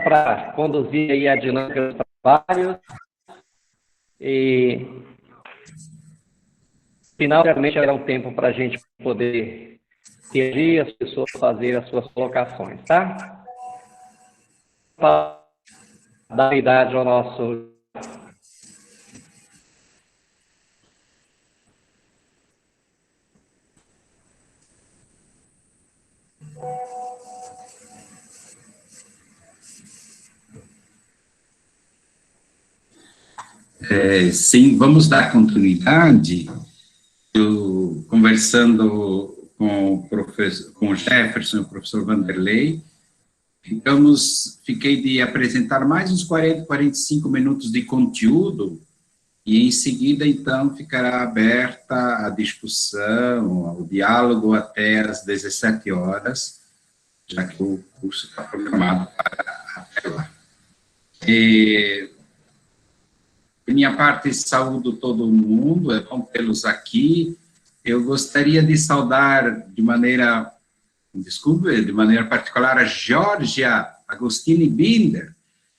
para conduzir aí a dinâmica dos trabalhos. E, finalmente, haverá um tempo para a gente poder reagir, as pessoas fazerem as suas colocações, tá? Para dar idade ao nosso... Sim, vamos dar continuidade. Eu, conversando com o Jefferson e o professor Vanderlei, fiquei de apresentar mais uns 40, 45 minutos de conteúdo, e em seguida, então, ficará aberta a discussão, o diálogo até às 17 horas, já que o curso está programado para até lá. De minha parte, saúdo todo mundo, é bom tê-los aqui. Eu gostaria de saudar de maneira particular a Georgia Agostini Binder,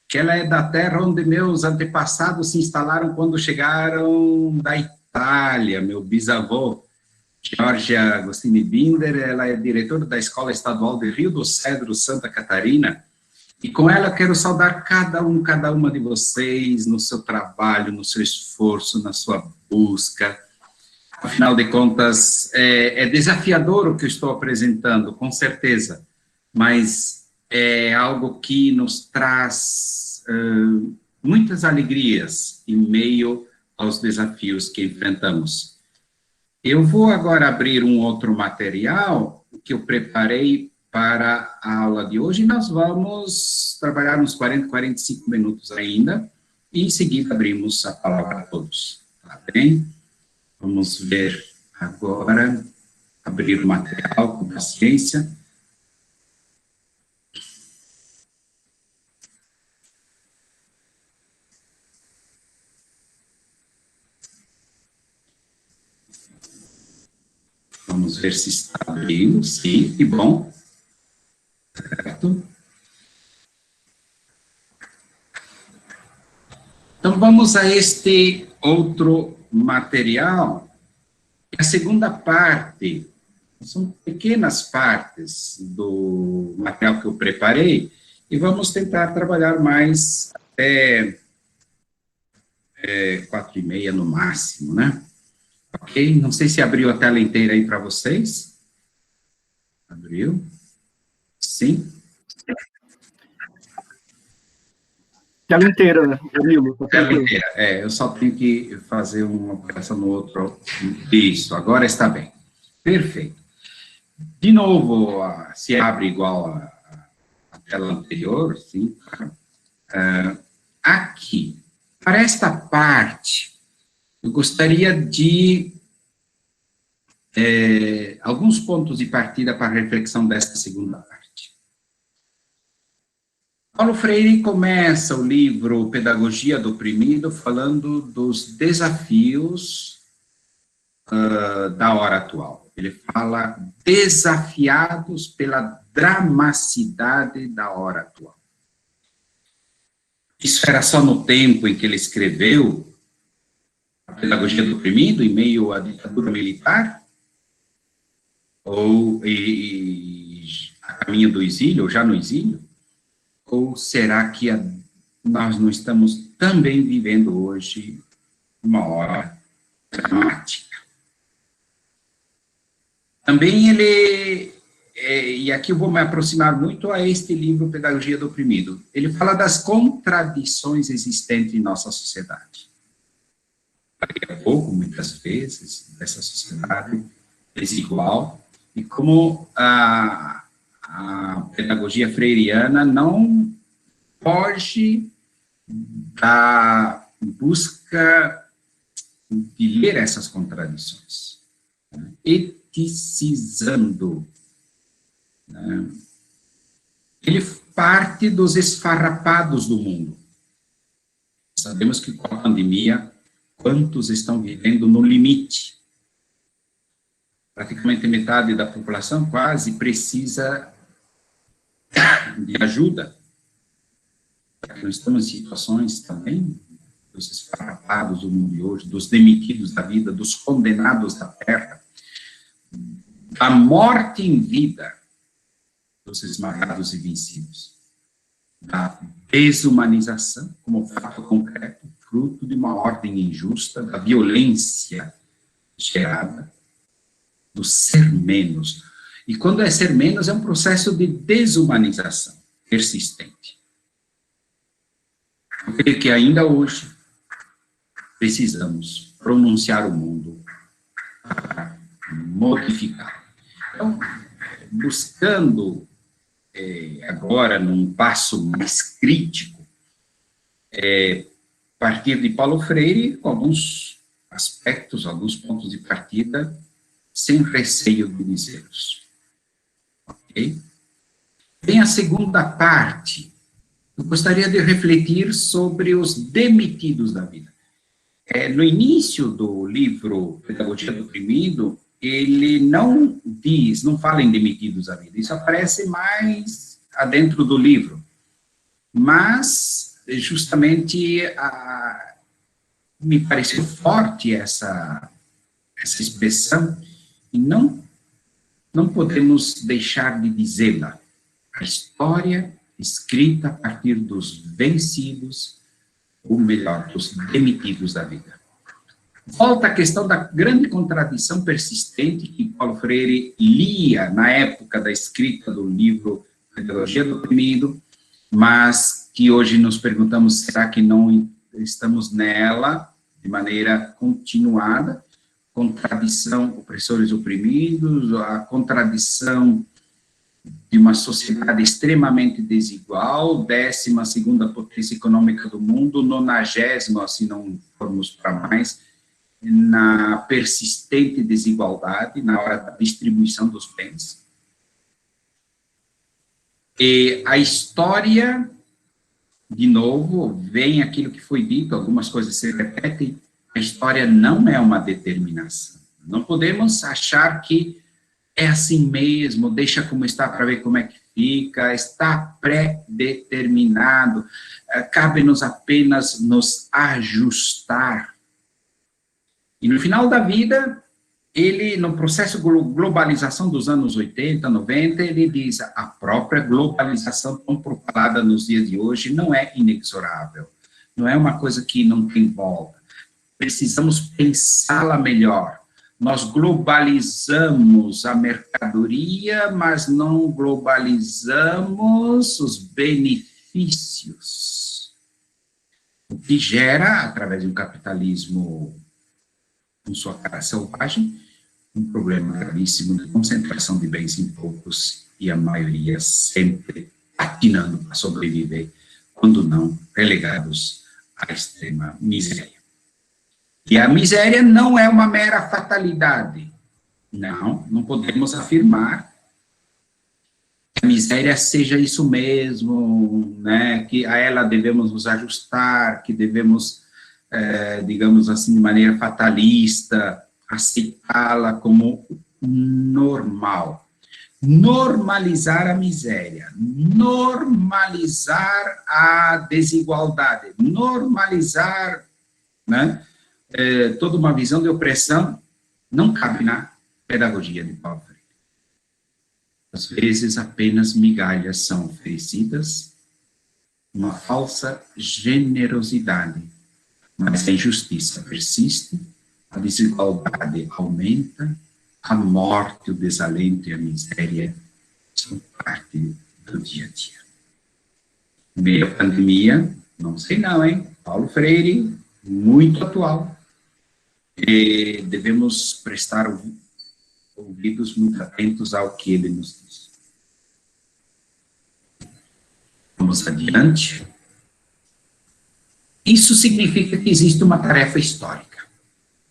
que ela é da terra onde meus antepassados se instalaram quando chegaram da Itália, meu bisavô. Georgia Agostini Binder, ela é diretora da Escola Estadual de Rio do Cedro, Santa Catarina, e com ela eu quero saudar cada uma de vocês no seu trabalho, no seu esforço, na sua busca. Afinal de contas, é desafiador o que eu estou apresentando, com certeza, mas é algo que nos traz muitas alegrias em meio aos desafios que enfrentamos. Eu vou agora abrir um outro material que eu preparei para a aula de hoje, e nós vamos trabalhar uns 40, 45 minutos ainda, e em seguida abrimos a palavra a todos, tá bem? Vamos ver agora, abrir o material com paciência. Vamos ver se está abrindo, sim, que bom. Certo. Então, vamos a este outro material, a segunda parte, são pequenas partes do material que eu preparei, e vamos tentar trabalhar mais até 4h30 no máximo, né? Ok? Não sei se abriu a tela inteira aí para vocês. Abriu? Sim? Tela inteira, Danilo. Tela inteira, eu só tenho que fazer uma operação no outro. Isso, agora está bem. Perfeito. De novo, se abre igual a tela anterior, sim. Aqui, para esta parte, eu gostaria de alguns pontos de partida para a reflexão desta segunda parte. Paulo Freire começa o livro Pedagogia do Oprimido falando dos desafios da hora atual. Ele fala desafiados pela dramaticidade da hora atual. Isso era só no tempo em que ele escreveu a Pedagogia do Oprimido, em meio à ditadura militar? Ou a caminho do exílio, ou já no exílio? Ou será que nós não estamos também vivendo hoje uma hora dramática? Também e aqui eu vou me aproximar muito a este livro, Pedagogia do Oprimido, ele fala das contradições existentes em nossa sociedade. Daqui a pouco, muitas vezes, dessa sociedade desigual, e como a pedagogia freiriana não foge da busca de ler essas contradições, né? Eticizando. Né? Ele parte dos esfarrapados do mundo. Sabemos que com a pandemia, quantos estão vivendo no limite? Praticamente metade da população quase precisa de ajuda. nós estamos em situações também dos esfarrapados do mundo de hoje, dos demitidos da vida, dos condenados da terra, da morte em vida, dos esmagados e vencidos, da desumanização como fato concreto, fruto de uma ordem injusta, da violência gerada, do ser menos. E quando é ser menos, é um processo de desumanização persistente. Eu creio que ainda hoje precisamos pronunciar o mundo para modificar. Então, buscando agora num passo mais crítico, partir de Paulo Freire, com alguns aspectos, alguns pontos de partida, sem receio de dizê-los. Ok? Vem a segunda parte. Eu gostaria de refletir sobre os demitidos da vida. No início do livro Pedagogia do Oprimido, ele não diz, não fala em demitidos da vida. Isso aparece mais adentro do livro. Mas, justamente, me pareceu forte essa expressão, e não podemos deixar de dizê-la. A história escrita a partir dos vencidos, ou melhor, dos demitidos da vida. Volta a questão da grande contradição persistente que Paulo Freire lia na época da escrita do livro Pedagogia do Oprimido, mas que hoje nos perguntamos, será que não estamos nela de maneira continuada? Contradição, opressores oprimidos, a contradição de uma sociedade extremamente desigual, 12ª potência econômica do mundo, 90ª, se não formos para mais, na persistente desigualdade, na hora da distribuição dos bens. E a história, de novo, vem aquilo que foi dito, algumas coisas se repetem, a história não é uma determinação. Não podemos achar que é assim mesmo, deixa como está para ver como é que fica, está pré-determinado, cabe-nos apenas nos ajustar. E no final da vida, ele, no processo de globalização dos anos 80, 90, ele diz, a própria globalização tão propalada nos dias de hoje não é inexorável, não é uma coisa que não tem volta. Precisamos pensá-la melhor. Nós globalizamos a mercadoria, mas não globalizamos os benefícios. O que gera, através de um capitalismo com sua cara selvagem, um problema gravíssimo de concentração de bens em poucos e a maioria sempre patinando para sobreviver, quando não relegados à extrema miséria. E a miséria não é uma mera fatalidade. Não podemos afirmar que a miséria seja isso mesmo, né, que a ela devemos nos ajustar, que devemos, digamos assim, de maneira fatalista, aceitá-la como normal. Normalizar a miséria, normalizar a desigualdade, normalizar, né, toda uma visão de opressão, não cabe na pedagogia de Paulo Freire. Às vezes, apenas migalhas são oferecidas, uma falsa generosidade, mas a injustiça persiste, a desigualdade aumenta, a morte, o desalento e a miséria são parte do dia a dia. Meio à pandemia, não sei não, hein? Paulo Freire, muito atual. E devemos prestar ouvidos muito atentos ao que ele nos diz. Vamos adiante. Isso significa que existe uma tarefa histórica.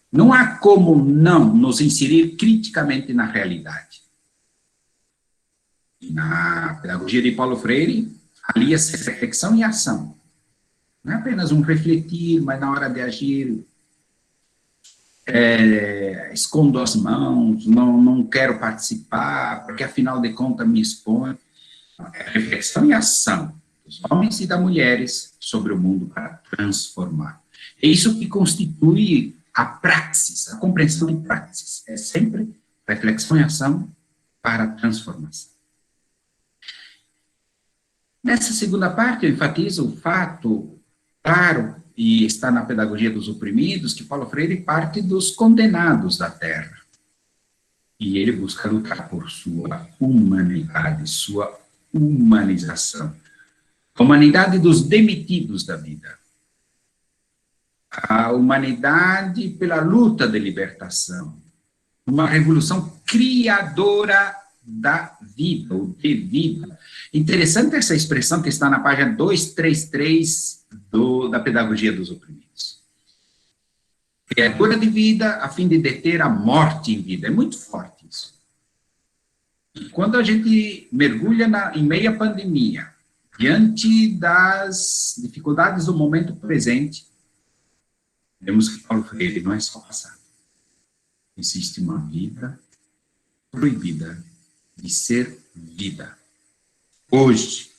Não há como não nos inserir criticamente na realidade. E na pedagogia de Paulo Freire, alia-se reflexão e ação. Não é apenas um refletir, mas na hora de agir, escondo as mãos, não quero participar, porque afinal de contas me expõe. É reflexão e ação dos homens e das mulheres sobre o mundo para transformar. É isso que constitui a praxis, a compreensão de praxis. É sempre reflexão e ação para transformação. Nessa segunda parte, eu enfatizo o fato claro, e está na pedagogia dos oprimidos, que Paulo Freire parte dos condenados da terra. E ele busca lutar por sua humanidade, sua humanização. A humanidade dos demitidos da vida. A humanidade pela luta de libertação. Uma revolução criadora da vida, ou de vida. Interessante essa expressão que está na página 233 da Pedagogia dos Oprimidos. Criadora de vida a fim de deter a morte em vida. É muito forte isso. E quando a gente mergulha em meia pandemia, diante das dificuldades do momento presente, vemos que Paulo Freire não é só passado. Existe uma vida proibida de ser vida. Hoje,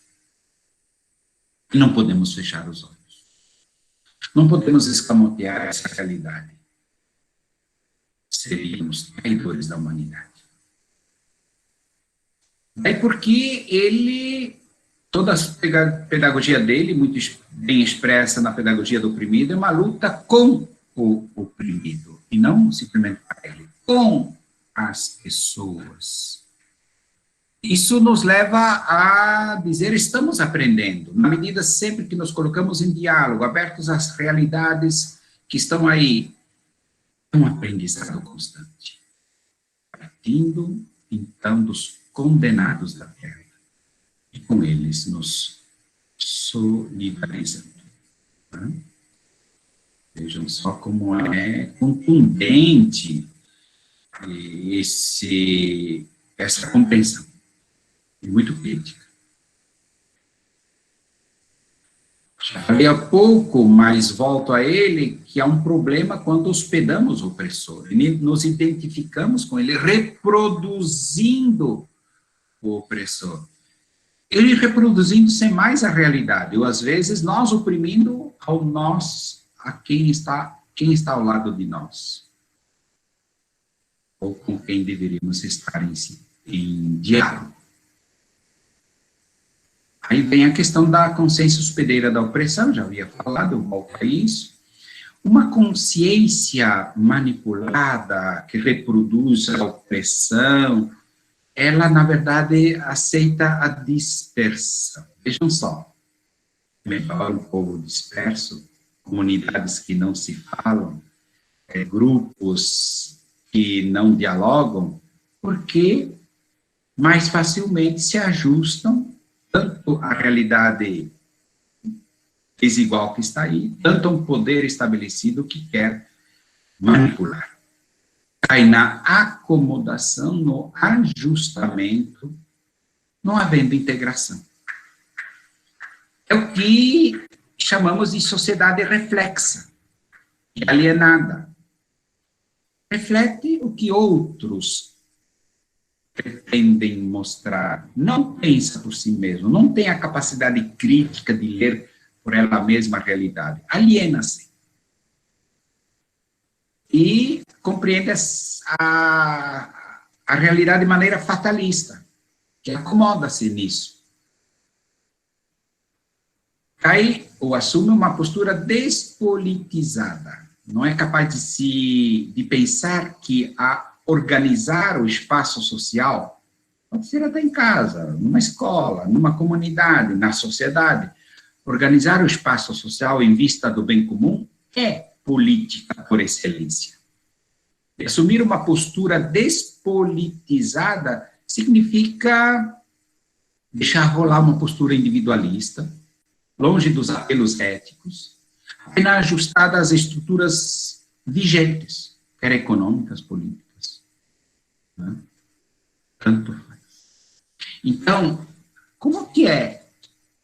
não podemos fechar os olhos. Não podemos escamotear essa realidade. Seríamos traidores da humanidade. É porque ele, toda a pedagogia dele, muito bem expressa na pedagogia do oprimido, é uma luta com o oprimido, e não simplesmente para ele, com as pessoas. Isso nos leva a dizer, estamos aprendendo, na medida sempre que nos colocamos em diálogo, abertos às realidades que estão aí, é um aprendizado constante. Partindo, então, dos condenados da terra, e com eles nos solidarizando. Tá? Vejam só como é contundente essa compreensão. E muito crítica. Já falei há pouco, mas volto a ele, que há um problema quando hospedamos o opressor. E nos identificamos com ele, reproduzindo o opressor. Ele reproduzindo sem mais a realidade, ou às vezes nós oprimindo a quem está ao lado de nós. Ou com quem deveríamos estar em diálogo. Aí vem a questão da consciência hospedeira da opressão, já havia falado, volto a isso. Uma consciência manipulada, que reproduz a opressão, ela, na verdade, aceita a dispersão. Vejam só, melhor um povo disperso, comunidades que não se falam, grupos que não dialogam, porque mais facilmente se ajustam tanto a realidade desigual que está aí, tanto a um poder estabelecido que quer manipular. Cai na acomodação, no ajustamento, não havendo integração. É o que chamamos de sociedade reflexa e alienada. Reflete o que outros pretendem mostrar, não pensa por si mesmo, não tem a capacidade crítica de ler por ela mesma a realidade, aliena-se. E compreende a realidade de maneira fatalista, que acomoda-se nisso. Cai ou assume uma postura despolitizada, não é capaz de pensar que organizar o espaço social, pode ser até em casa, numa escola, numa comunidade, na sociedade. Organizar o espaço social em vista do bem comum é política por excelência. Assumir uma postura despolitizada significa deixar rolar uma postura individualista, longe dos apelos éticos, apenas ajustada às estruturas vigentes, quer econômicas, políticas. Né? Tanto faz. Então, como que é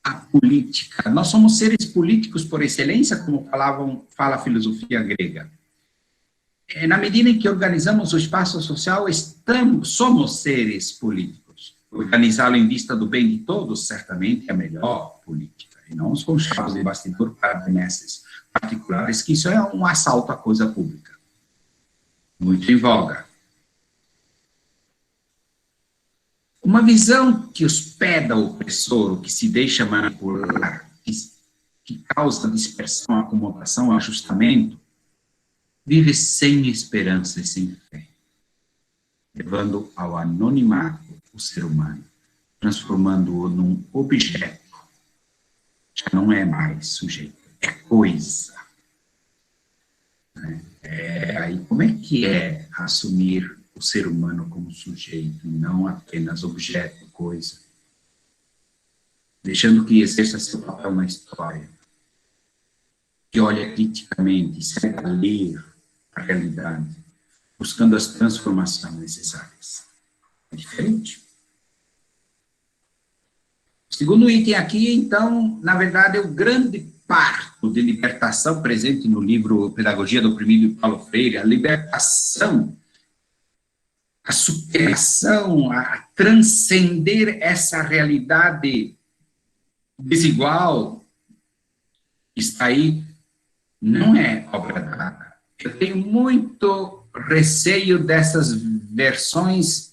a política? Nós somos seres políticos por excelência, como fala a filosofia grega. Na medida em que organizamos o espaço social, somos seres políticos. Organizá-lo em vista do bem de todos, certamente, é a melhor política. não os conchavos de bastidor para benesses particulares, que isso é um assalto à coisa pública. Muito em voga. Uma visão que hospeda o opressor, o que se deixa manipular, que causa dispersão, acomodação, ajustamento, vive sem esperança e sem fé, levando ao anonimato o ser humano, transformando-o num objeto. Já não é mais sujeito, é coisa. Aí, como é que é assumir o ser humano como sujeito, não apenas objeto, coisa? Deixando que exerça seu papel na história, que olha criticamente, segue a ler a realidade, buscando as transformações necessárias. É diferente. O segundo item aqui, então, na verdade, é o grande parto de libertação presente no livro Pedagogia do Oprimido de Paulo Freire, a libertação, a superação, a transcender essa realidade desigual que está aí, não é obra dada. Eu tenho muito receio dessas versões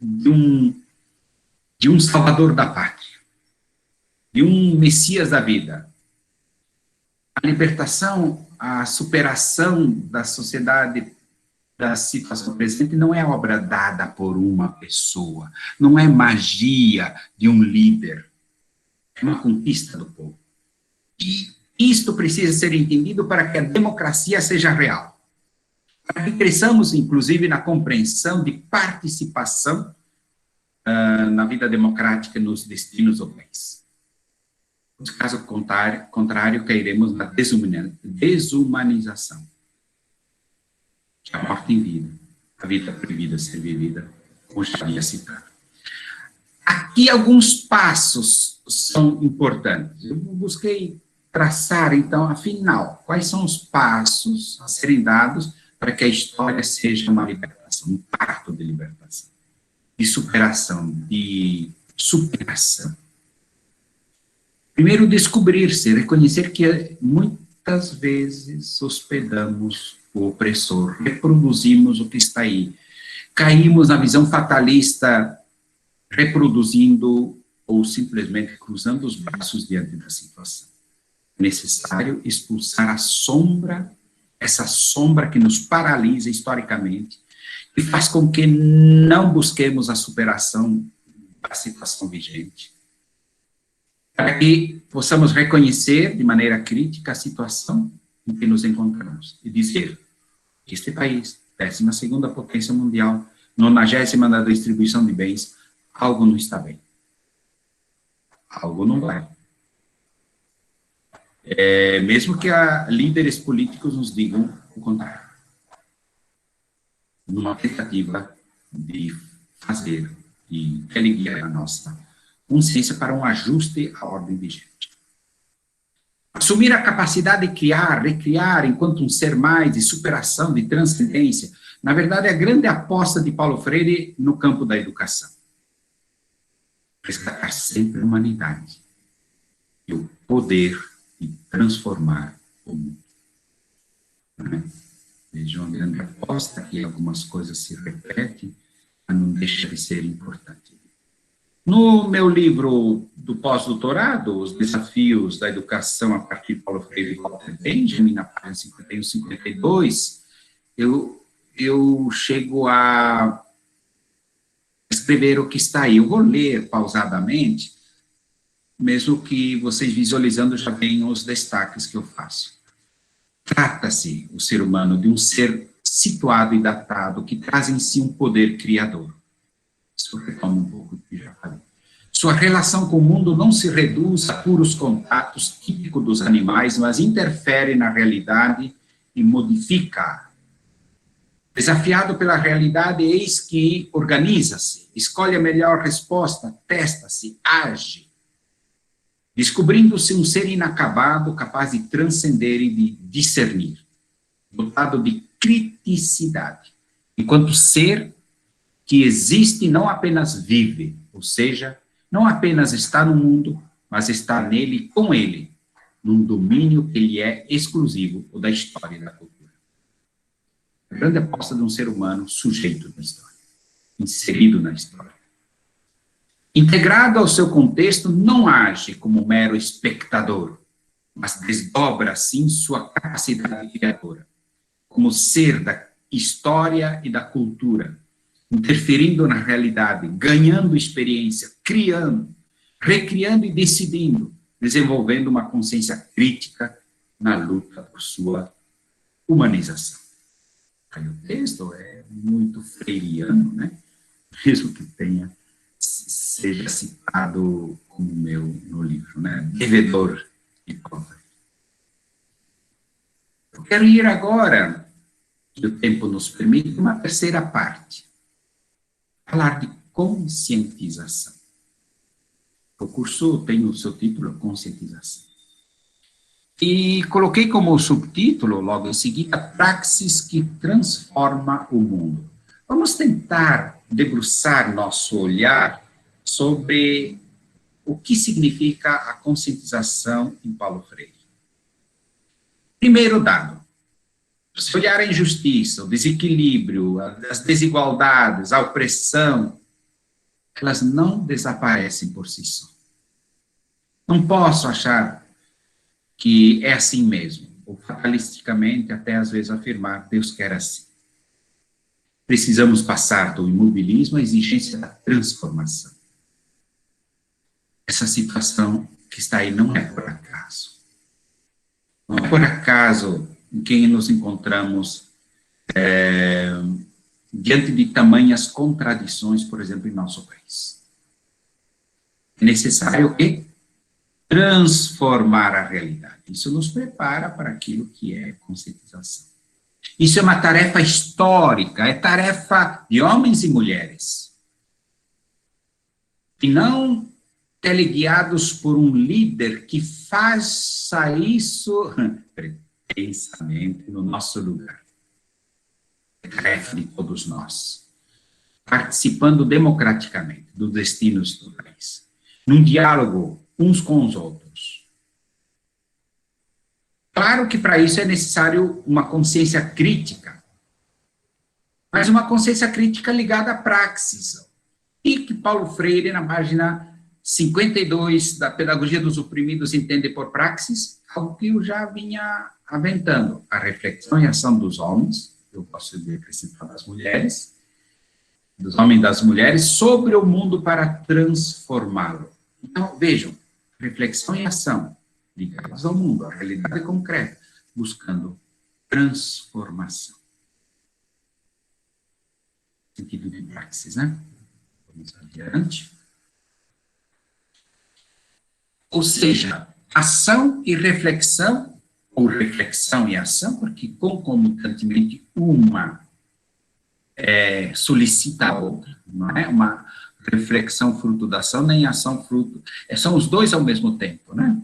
de um salvador da pátria, de um Messias da vida. A libertação, a superação da sociedade, da situação presente, não é obra dada por uma pessoa, não é magia de um líder, é uma conquista do povo. E isto precisa ser entendido para que a democracia seja real. Para que cresçamos, inclusive, na compreensão de participação na vida democrática, nos destinos do país. No caso contrário, cairemos na desumanização. Que a morte em vida, a vida proibida a ser vivida, como já havia citado. Aqui alguns passos são importantes. Eu busquei traçar, então, afinal, quais são os passos a serem dados para que a história seja uma libertação, um parto de libertação, de superação, de superação. Primeiro, descobrir-se, reconhecer que muitas vezes hospedamos o opressor, reproduzimos o que está aí, caímos na visão fatalista, reproduzindo ou simplesmente cruzando os braços diante da situação. É necessário expulsar a sombra, essa sombra que nos paralisa historicamente, e faz com que não busquemos a superação da situação vigente. Para que possamos reconhecer de maneira crítica a situação em que nos encontramos e dizer que este país, 12ª potência mundial, 90ª na distribuição de bens, algo não está bem. Algo não vai. Mesmo que líderes políticos nos digam o contrário. Numa tentativa de fazer e religar a nossa consciência para um ajuste à ordem vigente. Assumir a capacidade de criar, recriar, enquanto um ser mais, de superação, de transcendência, na verdade, é a grande aposta de Paulo Freire no campo da educação. Resgatar sempre a humanidade e o poder de transformar o mundo. Veja uma grande aposta, que algumas coisas se repetem, mas não deixa de ser importante. No meu livro do pós-doutorado, Os Desafios da Educação a partir de Paulo Freire e Walter Benjamin, na página 51 e 52, eu chego a escrever o que está aí. Eu vou ler pausadamente, mesmo que vocês visualizando já venham os destaques que eu faço. Trata-se, o ser humano, de um ser situado e datado, que traz em si um poder criador. Isso retoma um pouco do que já falei. Sua relação com o mundo não se reduz a puros contatos típicos dos animais, mas interfere na realidade e modifica-a. Desafiado pela realidade, eis que organiza-se, escolhe a melhor resposta, testa-se, age, descobrindo-se um ser inacabado, capaz de transcender e de discernir, dotado de criticidade, enquanto ser que existe não apenas vive, ou seja, não apenas está no mundo, mas está nele, com ele, num domínio que lhe é exclusivo, o da história e da cultura. A grande aposta de um ser humano sujeito na história, inserido na história. Integrado ao seu contexto, não age como mero espectador, mas desdobra, assim, sua capacidade criadora, como ser da história e da cultura, interferindo na realidade, ganhando experiência, criando, recriando e decidindo, desenvolvendo uma consciência crítica na luta por sua humanização. Aí o texto é muito freiriano, né? Mesmo que seja citado como meu no livro, né? Devedor de pobre. Eu quero ir agora, e o tempo nos permite, uma terceira parte. Falar de conscientização. O curso tem o seu título, Conscientização. E coloquei como subtítulo, logo em seguida, Praxis que transforma o mundo. Vamos tentar debruçar nosso olhar sobre o que significa a conscientização em Paulo Freire. Primeiro dado. Se olhar a injustiça, o desequilíbrio, as desigualdades, a opressão, elas não desaparecem por si só. Não posso achar que é assim mesmo, ou fatalisticamente até às vezes afirmar, Deus quer assim. Precisamos passar do imobilismo à exigência da transformação. Essa situação que está aí não é por acaso. Não é por acaso em quem nos encontramos diante de tamanhas contradições, por exemplo, em nosso país. É necessário que transformar a realidade. Isso nos prepara para aquilo que é conscientização. Isso é uma tarefa histórica, é tarefa de homens e mulheres. E não teleguiados por um líder que faça isso pretensamente no nosso lugar. É tarefa de todos nós, participando democraticamente dos destinos do país, num diálogo uns com os outros. Claro que para isso é necessário uma consciência crítica, mas uma consciência crítica ligada à praxis. E que Paulo Freire, na página 52 da Pedagogia dos Oprimidos, entende por praxis, algo que eu já vinha aventando, a reflexão e ação dos homens, eu posso acrescentar das mulheres, dos homens e das mulheres, sobre o mundo para transformá-lo. Então, vejam, reflexão e ação ligadas ao mundo, à realidade concreta, buscando transformação. Sentido de praxis, né? Vamos adiante. Ou seja, ação e reflexão, ou reflexão e ação, porque concomitantemente uma solicita a outra, não é uma reflexão fruto da ação, nem ação fruto, são os dois ao mesmo tempo, né?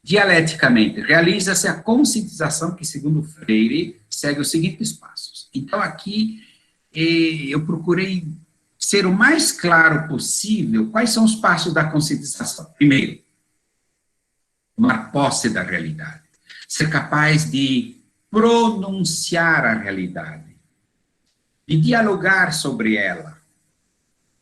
Dialeticamente, realiza-se a conscientização que, segundo Freire, segue os seguintes passos. Então, aqui, eu procurei ser o mais claro possível quais são os passos da conscientização. Primeiro, tomar posse da realidade, ser capaz de pronunciar a realidade, de dialogar sobre ela,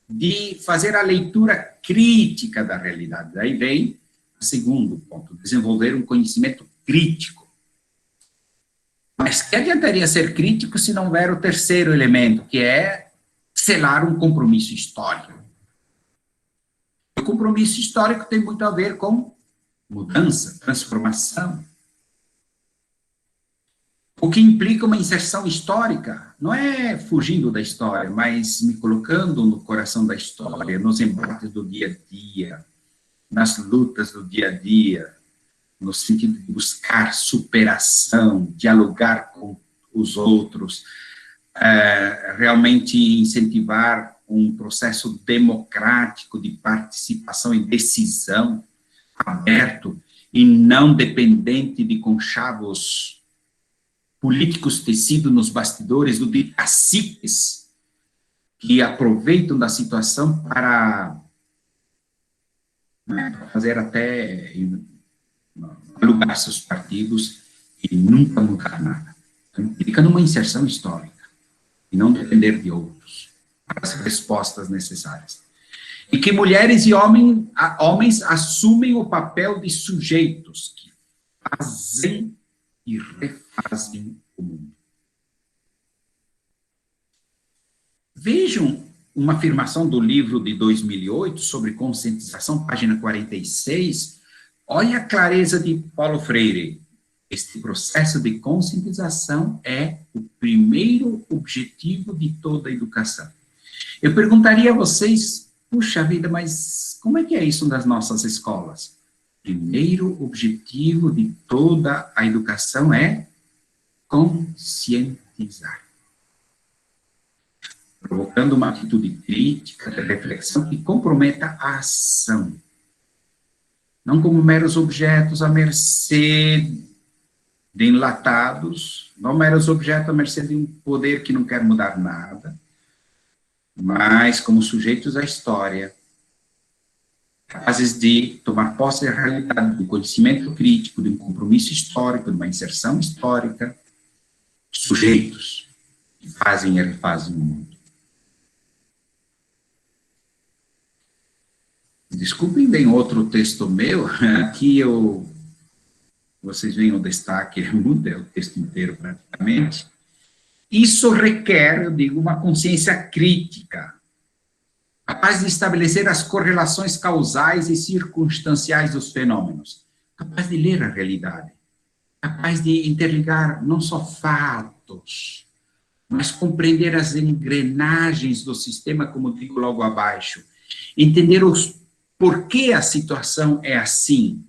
de fazer a leitura crítica da realidade. Daí vem o segundo ponto, desenvolver um conhecimento crítico. Mas que adiantaria ser crítico se não houver o terceiro elemento, que é selar um compromisso histórico. O compromisso histórico tem muito a ver com mudança, transformação. O que implica uma inserção histórica, não é fugindo da história, mas me colocando no coração da história, nos embates do dia a dia, nas lutas do dia a dia, no sentido de buscar superação, dialogar com os outros, realmente incentivar um processo democrático de participação e decisão aberto e não dependente de conchavos políticos tecidos nos bastidores, de caciques que aproveitam da situação para né, para fazer até alugar seus partidos e nunca mudar nada. Então, fica numa inserção histórica e não depender de outros para as respostas necessárias. E que mulheres e homens assumem o papel de sujeitos que fazem e refazem o mundo. Vejam uma afirmação do livro de 2008 sobre conscientização, página 46. Olha a clareza de Paulo Freire. Este processo de conscientização é o primeiro objetivo de toda a educação. Eu perguntaria a vocês, puxa vida, mas como é que é isso nas nossas escolas? Primeiro objetivo de toda a educação é conscientizar. Provocando uma atitude crítica, de reflexão que comprometa a ação. Não como meros objetos à mercê de enlatados, não meros objetos à mercê de um poder que não quer mudar nada, mas como sujeitos à história, capazes de tomar posse da realidade, do conhecimento crítico, de um compromisso histórico, de uma inserção histórica, sujeitos que fazem e refazem o mundo. Desculpem bem outro texto meu, aqui vocês veem o destaque, muda o texto inteiro praticamente. Isso requer, eu digo, uma consciência crítica, capaz de estabelecer as correlações causais e circunstanciais dos fenômenos, capaz de ler a realidade, capaz de interligar não só fatos, mas compreender as engrenagens do sistema, como digo logo abaixo, entender por que a situação é assim,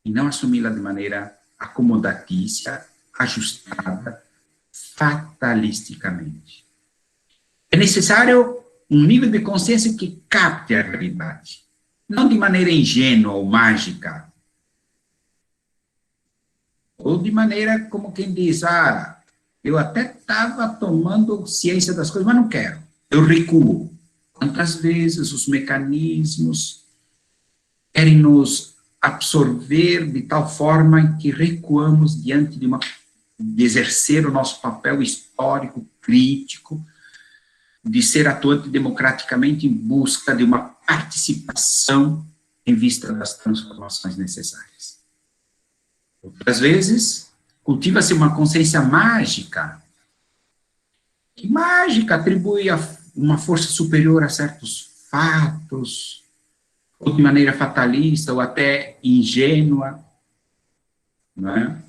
e não assumi-la de maneira acomodatícia, ajustada, fatalisticamente. É necessário um nível de consciência que capte a realidade, não de maneira ingênua ou mágica, ou de maneira como quem diz, eu até estava tomando ciência das coisas, mas não quero, eu recuo. Quantas vezes os mecanismos querem nos absorver de tal forma que recuamos diante de exercer o nosso papel histórico, crítico, de ser atuante democraticamente em busca de uma participação em vista das transformações necessárias. Outras vezes, cultiva-se uma consciência mágica, que mágica atribui uma força superior a certos fatos, ou de maneira fatalista, ou até ingênua, não é?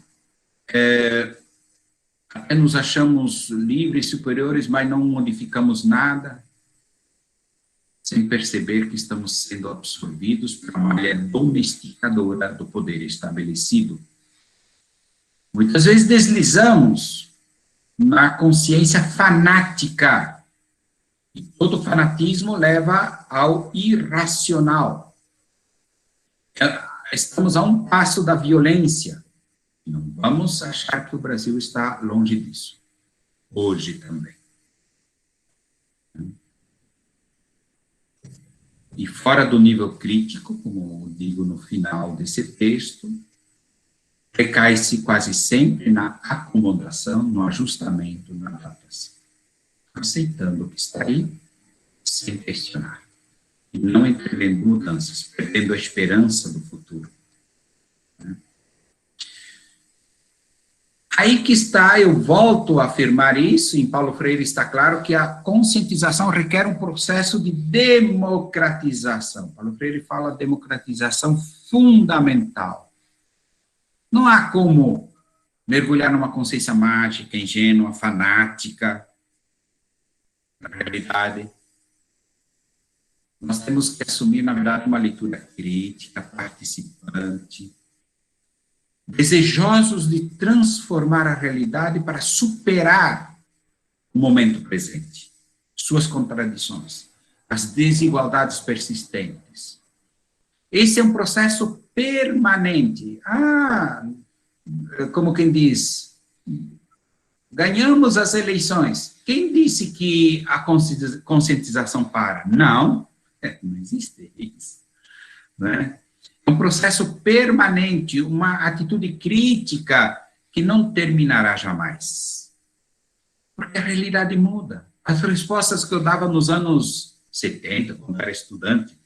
Até nos achamos livres, superiores, mas não modificamos nada, sem perceber que estamos sendo absorvidos pela malha domesticadora do poder estabelecido. Muitas vezes deslizamos na consciência fanática, e todo fanatismo leva ao irracional. Estamos a um passo da violência. Não vamos achar que o Brasil está longe disso. Hoje também. E fora do nível crítico, como digo no final desse texto, recai-se quase sempre na acomodação, no ajustamento, na adaptação. Aceitando o que está aí, sem questionar. E não entendendo mudanças, perdendo a esperança do futuro. Aí que está, eu volto a afirmar isso, em Paulo Freire está claro que a conscientização requer um processo de democratização. Paulo Freire fala democratização fundamental. Não há como mergulhar numa consciência mágica, ingênua, fanática, na realidade. Nós temos que assumir, na verdade, uma leitura crítica, participante, desejosos de transformar a realidade para superar o momento presente, suas contradições, as desigualdades persistentes. Esse é um processo permanente. Como quem diz, ganhamos as eleições. Quem disse que a conscientização para? Não existe isso. né? É um processo permanente, uma atitude crítica que não terminará jamais. Porque a realidade muda. As respostas que eu dava nos anos 70, quando era estudante,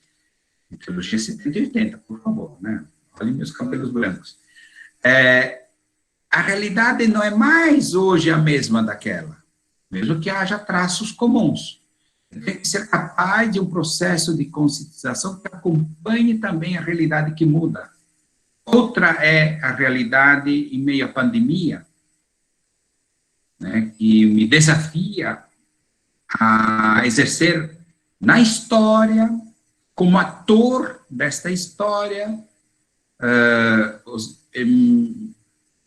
de teologia 70 e 80, por favor, né? Olhem meus cabelos brancos. A realidade não é mais hoje a mesma daquela, mesmo que haja traços comuns. Tem que ser capaz de um processo de conscientização que acompanhe também a realidade que muda. Outra é a realidade em meio à pandemia, né, que me desafia a exercer na história, como ator desta história,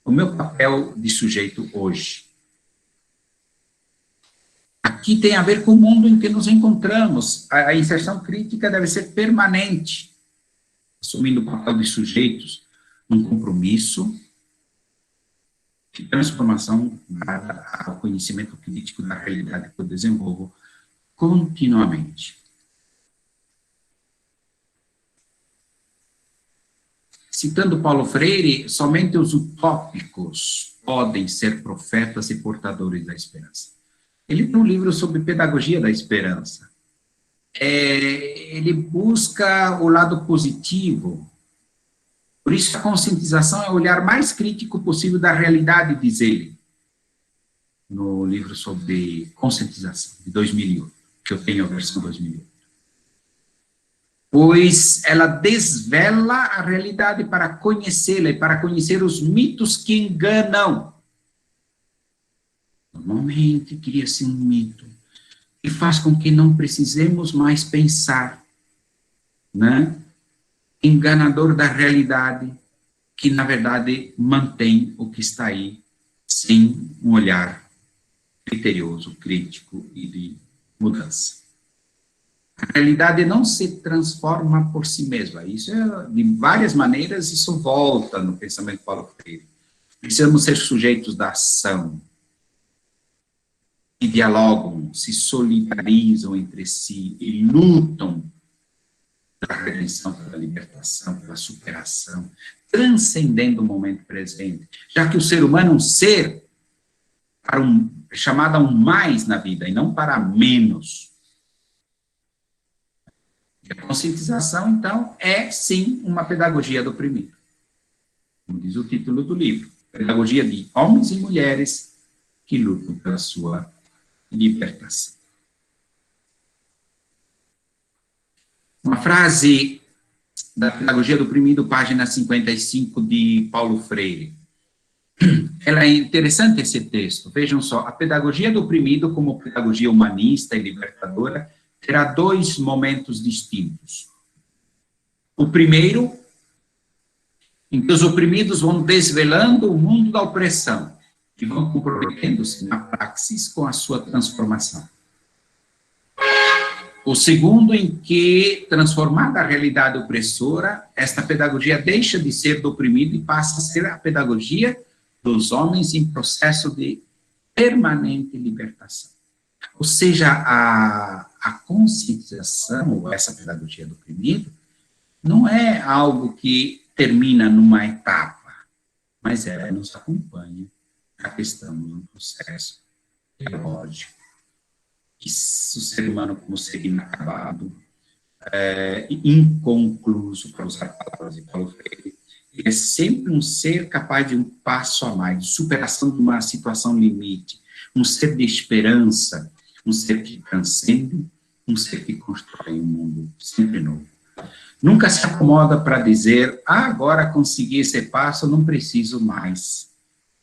o meu papel de sujeito hoje. Aqui tem a ver com o mundo em que nos encontramos. A inserção crítica deve ser permanente, assumindo o papel de sujeitos num compromisso de transformação dada ao conhecimento crítico da realidade que eu desenvolvo continuamente. Citando Paulo Freire, somente os utópicos podem ser profetas e portadores da esperança. Ele tem um livro sobre pedagogia da esperança. Ele busca o lado positivo. Por isso, a conscientização é o olhar mais crítico possível da realidade, diz ele, no livro sobre conscientização, de 2008, que eu tenho a versão 2008. Pois ela desvela a realidade para conhecê-la e para conhecer os mitos que enganam. Normalmente cria-se um mito que faz com que não precisemos mais pensar, né? Enganador da realidade, que na verdade mantém o que está aí, sem um olhar criterioso, crítico e de mudança. A realidade não se transforma por si mesma. Isso de várias maneiras, isso volta no pensamento de Paulo Freire. Precisamos ser sujeitos da ação, que dialogam, se solidarizam entre si e lutam pela redenção, pela libertação, pela superação, transcendendo o momento presente, já que o ser humano é um ser chamado a um mais na vida e não para menos. E a conscientização, então, é sim uma pedagogia do oprimido, como diz o título do livro, pedagogia de homens e mulheres que lutam pela sua libertação. Uma frase da Pedagogia do Oprimido, página 55, de Paulo Freire. Ela é interessante esse texto. Vejam só, a pedagogia do oprimido, como pedagogia humanista e libertadora, terá dois momentos distintos. O primeiro, em que os oprimidos vão desvelando o mundo da opressão, que vão comprometendo-se na praxis com a sua transformação. O segundo, em que, transformada a realidade opressora, esta pedagogia deixa de ser do oprimido e passa a ser a pedagogia dos homens em processo de permanente libertação. Ou seja, a conscientização, ou essa pedagogia do oprimido, não é algo que termina numa etapa, mas ela nos acompanha. Já estamos num processo teológico, que o ser humano, como ser inacabado, inconcluso, para usar palavras de Paulo Freire, ele é sempre um ser capaz de um passo a mais, de superação de uma situação limite, um ser de esperança, um ser que transcende, um ser que constrói um mundo sempre novo. Nunca se acomoda para dizer, agora consegui esse passo, não preciso mais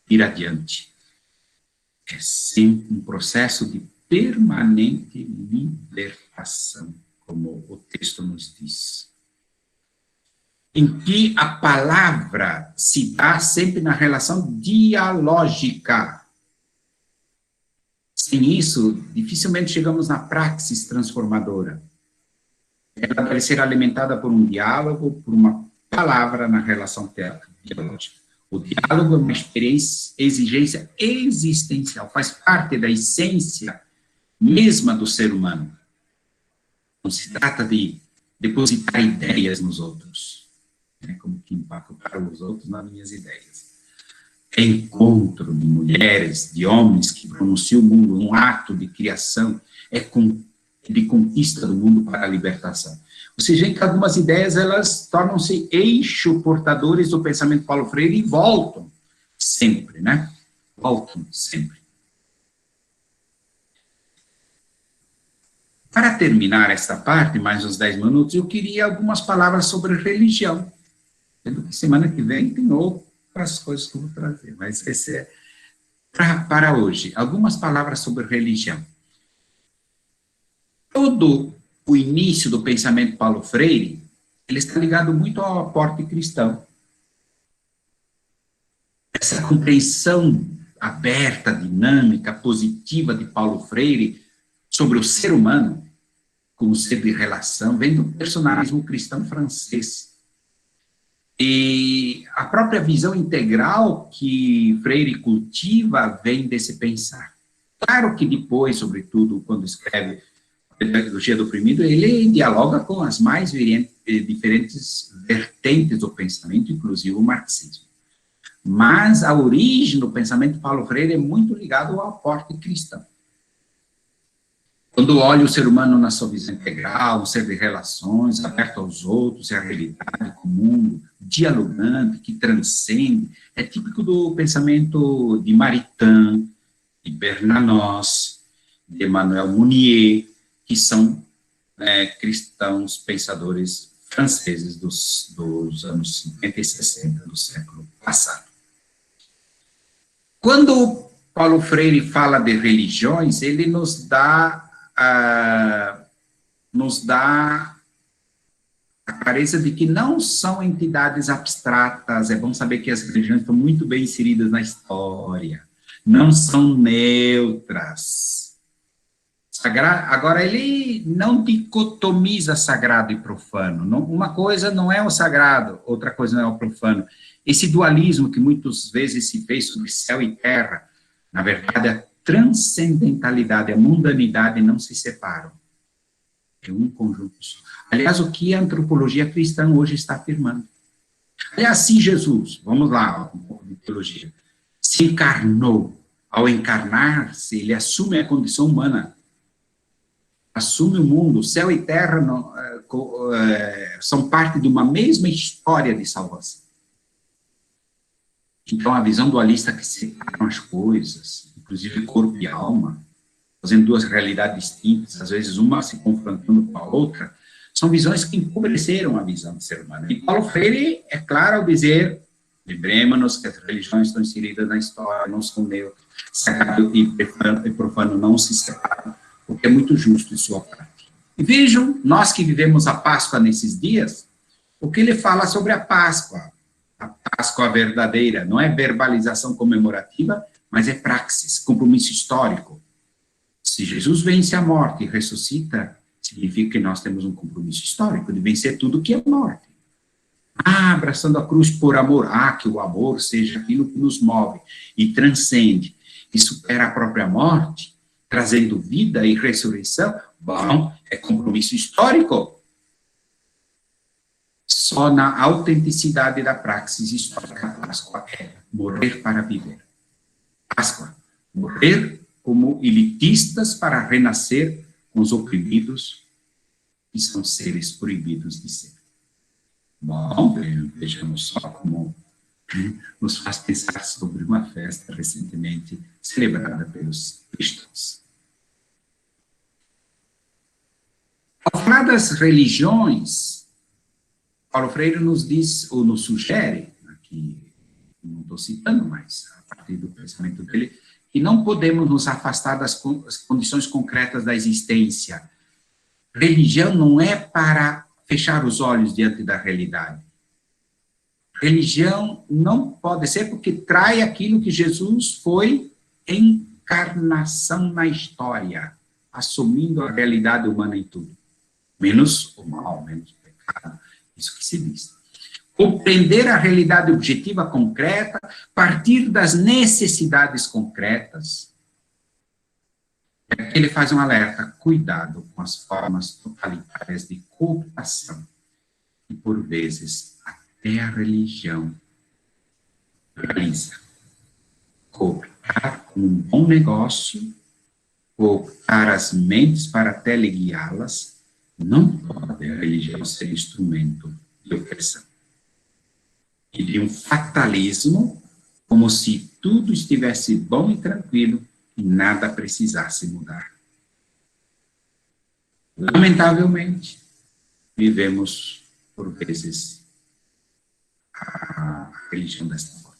ir adiante. É sempre um processo de permanente libertação, como o texto nos diz. Em que a palavra se dá sempre na relação dialógica. Sem isso, dificilmente chegamos na praxis transformadora. Ela deve ser alimentada por um diálogo, por uma palavra na relação dialógica. O diálogo é uma exigência existencial, faz parte da essência mesma do ser humano. Não se trata de depositar ideias nos outros, né, como que impactaram os outros nas minhas ideias. Encontro de mulheres, de homens que pronunciam o mundo, um ato de criação, de conquista do mundo para a libertação. Você vê que algumas ideias, elas tornam-se eixo portadores do pensamento Paulo Freire e voltam sempre, né? Voltam sempre. Para terminar esta parte, mais uns 10 minutos, eu queria algumas palavras sobre religião. Semana que vem tem outras coisas que eu vou trazer, mas esse é para hoje. Algumas palavras sobre religião. Todo o início do pensamento Paulo Freire, ele está ligado muito ao aporte cristão. Essa compreensão aberta, dinâmica, positiva de Paulo Freire sobre o ser humano, como ser de relação, vem do personalismo cristão francês. E a própria visão integral que Freire cultiva vem desse pensar. Claro que depois, sobretudo, quando escreve Pedagogia do Oprimido, ele dialoga com as mais diferentes vertentes do pensamento, inclusive o marxismo. Mas a origem do pensamento Paulo Freire é muito ligado ao aporte cristão. Quando olha o ser humano na sua visão integral, um ser de relações, aberto aos outros, à realidade, com o mundo, dialogante, que transcende, é típico do pensamento de Maritain, de Bernanos, de Emmanuel Mounier, que são cristãos pensadores franceses dos anos 50 e 60 do século passado. Quando Paulo Freire fala de religiões, ele nos dá a clareza de que não são entidades abstratas. É bom saber que as religiões estão muito bem inseridas na história, não são neutras. Agora, ele não dicotomiza sagrado e profano. Uma coisa não é o sagrado, outra coisa não é o profano. Esse dualismo que muitas vezes se fez sobre céu e terra, na verdade, a transcendentalidade, a mundanidade não se separam. É um conjunto só. Aliás, o que a antropologia cristã hoje está afirmando. Aliás, se Jesus, vamos lá, um pouco de teologia, se encarnou, ao encarnar-se, ele assume a condição humana, assume o mundo, céu e terra são parte de uma mesma história de salvação. Então, a visão dualista que separam as coisas, inclusive corpo e alma, fazendo duas realidades distintas, às vezes uma se confrontando com a outra, são visões que empobreceram a visão do ser humano. E Paulo Freire é claro ao dizer, lembremos-nos que as religiões estão inseridas na história, não são neutras, sagrado e profano não se separam, o que é muito justo em sua parte. E vejam, nós que vivemos a Páscoa nesses dias, o que ele fala sobre a Páscoa verdadeira, não é verbalização comemorativa, mas é praxis, compromisso histórico. Se Jesus vence a morte e ressuscita, significa que nós temos um compromisso histórico de vencer tudo que é morte. Abraçando a cruz por amor, que o amor seja aquilo que nos move e transcende, e supera a própria morte, trazendo vida e ressurreição, bom, é compromisso histórico. Só na autenticidade da praxis histórica, a Páscoa é morrer para viver. Páscoa, morrer como elitistas para renascer com os oprimidos, que são seres proibidos de ser. Bom, vejamos só como nos faz pensar sobre uma festa recentemente celebrada pelos cristãos. Ao falar das religiões, Paulo Freire nos diz, ou nos sugere, aqui não estou citando, mas a partir do pensamento dele, que não podemos nos afastar das condições concretas da existência. Religião não é para fechar os olhos diante da realidade. Religião não pode ser porque trai aquilo que Jesus foi encarnação na história, assumindo a realidade humana em tudo. Menos o mal, menos o pecado. Isso que se diz. Compreender a realidade objetiva concreta, partir das necessidades concretas. Ele faz um alerta: cuidado com as formas totalitárias de cooptação, e por vezes até a religião realiza. Cooptar com um bom negócio, cooptar as mentes para teleguiá-las, não pode a religião ser instrumento de opressão. E de um fatalismo, como se tudo estivesse bom e tranquilo e nada precisasse mudar. Lamentavelmente, vivemos, por vezes, a religião desta forma.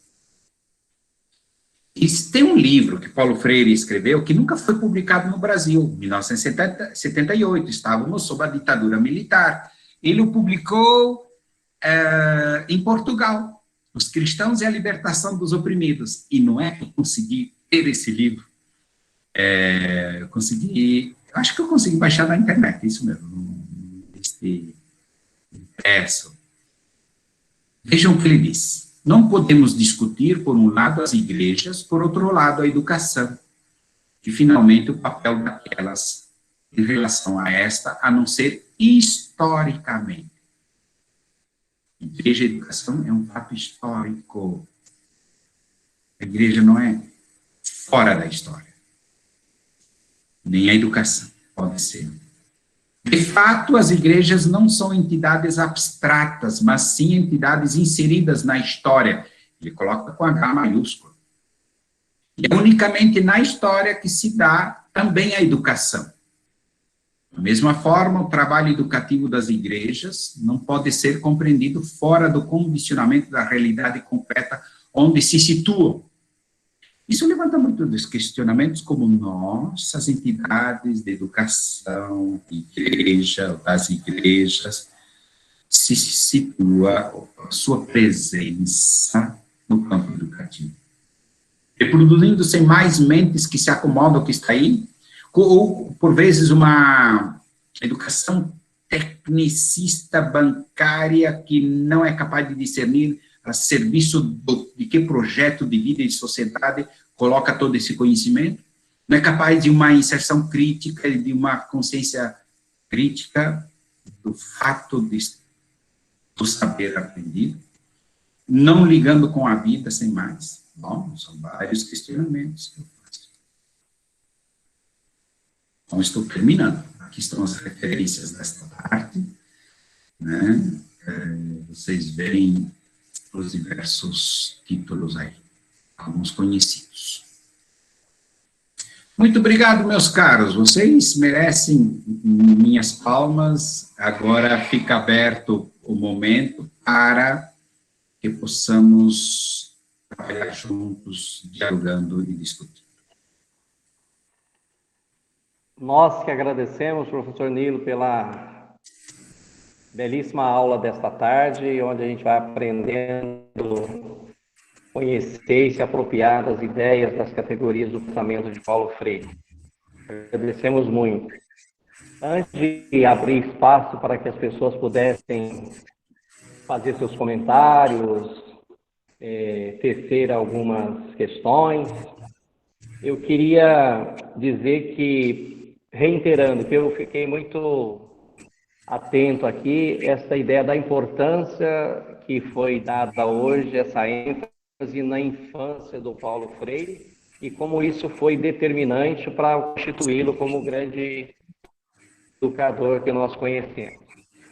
E tem um livro que Paulo Freire escreveu que nunca foi publicado no Brasil, em 1978, estávamos sob a ditadura militar. Ele o publicou em Portugal, Os Cristãos e a Libertação dos Oprimidos. E não é que eu consegui ter esse livro. Eu acho que eu consegui baixar na internet, isso mesmo, este impresso. Vejam o que ele diz. Não podemos discutir, por um lado, as igrejas, por outro lado, a educação. E, finalmente, o papel daquelas em relação a esta, a não ser historicamente. Igreja e educação é um fato histórico. A igreja não é fora da história. Nem a educação pode ser. De fato, as igrejas não são entidades abstratas, mas sim entidades inseridas na história. Ele coloca com H maiúsculo. E é unicamente na história que se dá também a educação. Da mesma forma, o trabalho educativo das igrejas não pode ser compreendido fora do condicionamento da realidade concreta onde se situam. Isso levanta muitos questionamentos como nossas entidades de educação, igreja, das igrejas, se situa a sua presença no campo educativo. Reproduzindo-se mais mentes que se acomodam ao que está aí, ou, por vezes, uma educação tecnicista bancária que não é capaz de discernir a serviço de que projeto de vida e de sociedade coloca todo esse conhecimento, não é capaz de uma inserção crítica, de uma consciência crítica do fato do saber aprendido, não ligando com a vida sem mais. Bom, são vários questionamentos que eu faço. Então, estou terminando. Aqui estão as referências desta parte, né? Vocês veem os diversos títulos aí, alguns conhecidos. Muito obrigado, meus caros, vocês merecem minhas palmas. Agora fica aberto o momento para que possamos trabalhar juntos, dialogando e discutindo. Nós que agradecemos, professor Nilo, pela belíssima aula desta tarde, onde a gente vai aprendendo, conhecer e se apropriar das ideias, das categorias do pensamento de Paulo Freire. Agradecemos muito. Antes de abrir espaço para que as pessoas pudessem fazer seus comentários, tecer algumas questões, eu queria dizer que, reiterando, que eu fiquei muito atento aqui, essa ideia da importância que foi dada hoje, essa ênfase na infância do Paulo Freire, e como isso foi determinante para constituí-lo como o grande educador que nós conhecemos.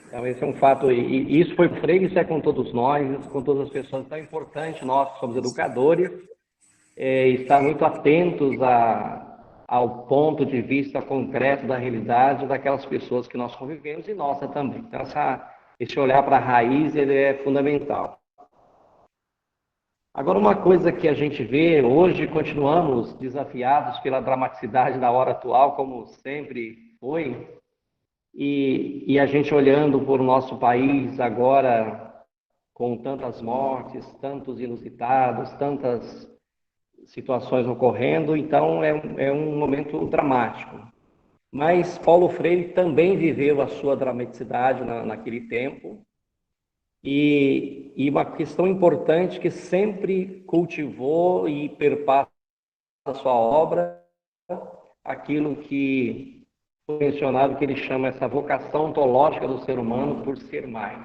Então, esse é um fato, e isso foi Freire, isso é com todos nós, isso com todas as pessoas. Então, é importante, nós que somos educadores, estar muito atentos ao ponto de vista concreto da realidade daquelas pessoas que nós convivemos e nossa também. Então, esse olhar para a raiz, ele é fundamental. Agora, uma coisa que a gente vê, hoje continuamos desafiados pela dramaticidade da hora atual, como sempre foi, e a gente olhando por o nosso país agora, com tantas mortes, tantos inusitados, tantas situações ocorrendo, então é um momento dramático. Mas Paulo Freire também viveu a sua dramaticidade naquele tempo, e uma questão importante que sempre cultivou e perpassa a sua obra aquilo que foi mencionado, que ele chama essa vocação ontológica do ser humano por ser mais.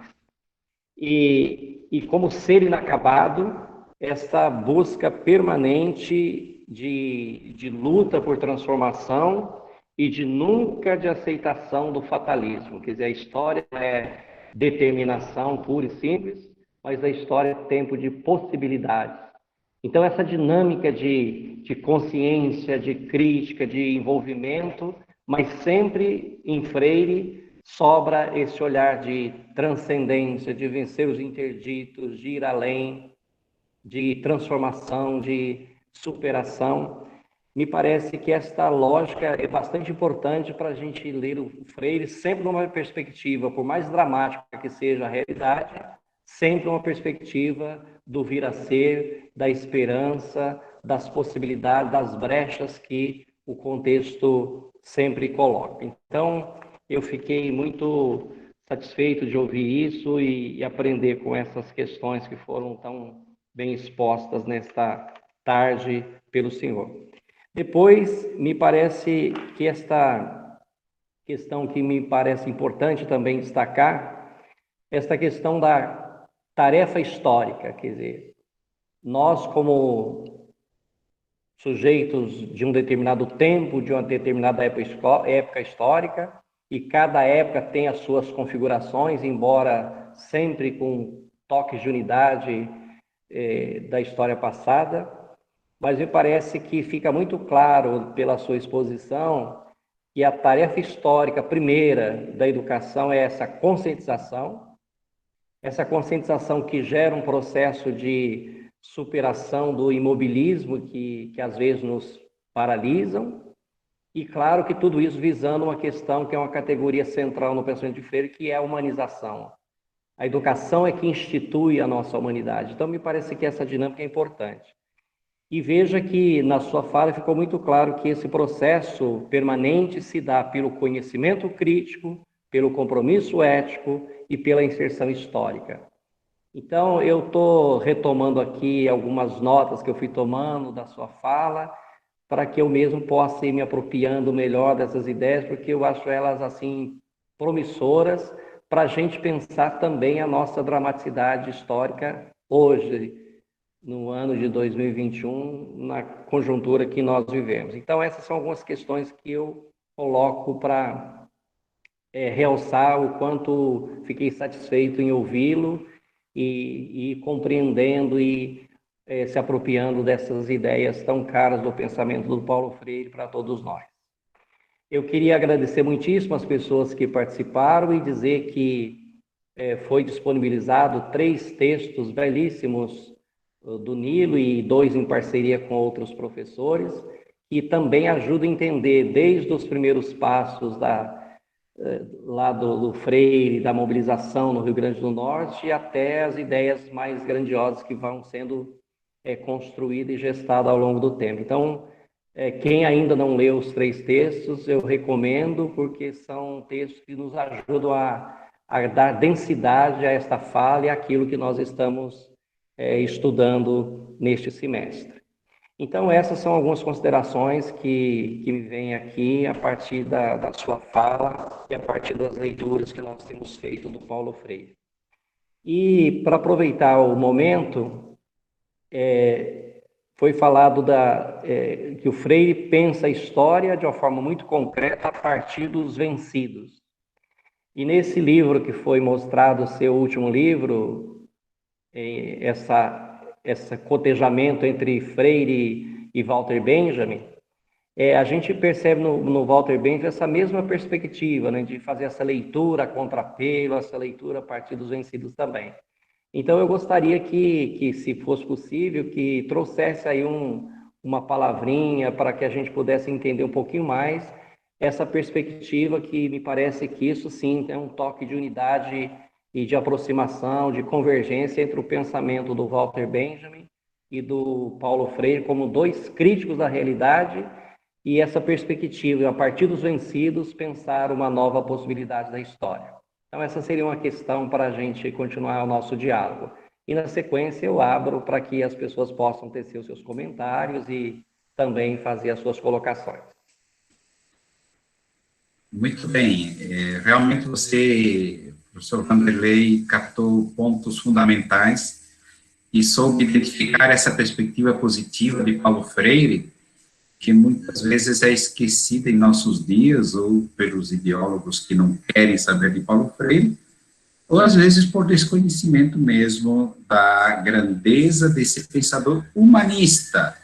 E como ser inacabado, essa busca permanente de luta por transformação e de nunca de aceitação do fatalismo. Quer dizer, a história não é determinação pura e simples, mas a história é tempo de possibilidades. Então, essa dinâmica de consciência, de crítica, de envolvimento, mas sempre em Freire sobra esse olhar de transcendência, de vencer os interditos, de ir além, de transformação, de superação. Me parece que esta lógica é bastante importante para a gente ler o Freire, sempre numa perspectiva, por mais dramática que seja a realidade, sempre uma perspectiva do vir a ser, da esperança, das possibilidades, das brechas que o contexto sempre coloca. Então, eu fiquei muito satisfeito de ouvir isso e aprender com essas questões que foram tão bem expostas nesta tarde pelo senhor. Depois, me parece que esta questão que me parece importante também destacar, esta questão da tarefa histórica, quer dizer, nós como sujeitos de um determinado tempo, de uma determinada época histórica, e cada época tem as suas configurações, embora sempre com toques de unidade da história passada, mas me parece que fica muito claro pela sua exposição que a tarefa histórica primeira da educação é essa conscientização que gera um processo de superação do imobilismo que às vezes nos paralisam, e claro que tudo isso visando uma questão que é uma categoria central no pensamento de Freire, que é a humanização. A educação é que institui a nossa humanidade. Então, me parece que essa dinâmica é importante. E veja que na sua fala ficou muito claro que esse processo permanente se dá pelo conhecimento crítico, pelo compromisso ético e pela inserção histórica. Então, eu estou retomando aqui algumas notas que eu fui tomando da sua fala, para que eu mesmo possa ir me apropriando melhor dessas ideias, porque eu acho elas, assim, promissoras para a gente pensar também a nossa dramaticidade histórica hoje, no ano de 2021, na conjuntura que nós vivemos. Então, essas são algumas questões que eu coloco para realçar o quanto fiquei satisfeito em ouvi-lo e compreendendo e se apropriando dessas ideias tão caras do pensamento do Paulo Freire para todos nós. Eu queria agradecer muitíssimo as pessoas que participaram e dizer que foi disponibilizado 3 textos belíssimos do Nilo e 2 em parceria com outros professores, que também ajudam a entender desde os primeiros passos lá do Freire, da mobilização no Rio Grande do Norte, até as ideias mais grandiosas que vão sendo construídas e gestadas ao longo do tempo. Então, quem ainda não leu os 3 textos, eu recomendo, porque são textos que nos ajudam a dar densidade a esta fala e àquilo que nós estamos estudando neste semestre. Então, essas são algumas considerações que me vêm aqui a partir da sua fala e a partir das leituras que nós temos feito do Paulo Freire. E, para aproveitar o momento, foi falado que o Freire pensa a história de uma forma muito concreta a partir dos vencidos. E nesse livro que foi mostrado, seu último livro, esse cotejamento entre Freire e Walter Benjamin, a gente percebe no Walter Benjamin essa mesma perspectiva, né, de fazer essa leitura a contrapelo, essa leitura a partir dos vencidos também. Então, eu gostaria que, se fosse possível, que trouxesse aí uma palavrinha para que a gente pudesse entender um pouquinho mais essa perspectiva, que me parece que isso sim é um toque de unidade e de aproximação, de convergência entre o pensamento do Walter Benjamin e do Paulo Freire como 2 críticos da realidade, e essa perspectiva, a partir dos vencidos, pensar uma nova possibilidade da história. Então, essa seria uma questão para a gente continuar o nosso diálogo. E, na sequência, eu abro para que as pessoas possam tecer os seus comentários e também fazer as suas colocações. Muito bem. Realmente você, professor Vanderlei, captou pontos fundamentais e soube identificar essa perspectiva positiva de Paulo Freire, que muitas vezes é esquecida em nossos dias, ou pelos ideólogos que não querem saber de Paulo Freire, ou às vezes por desconhecimento mesmo da grandeza desse pensador humanista,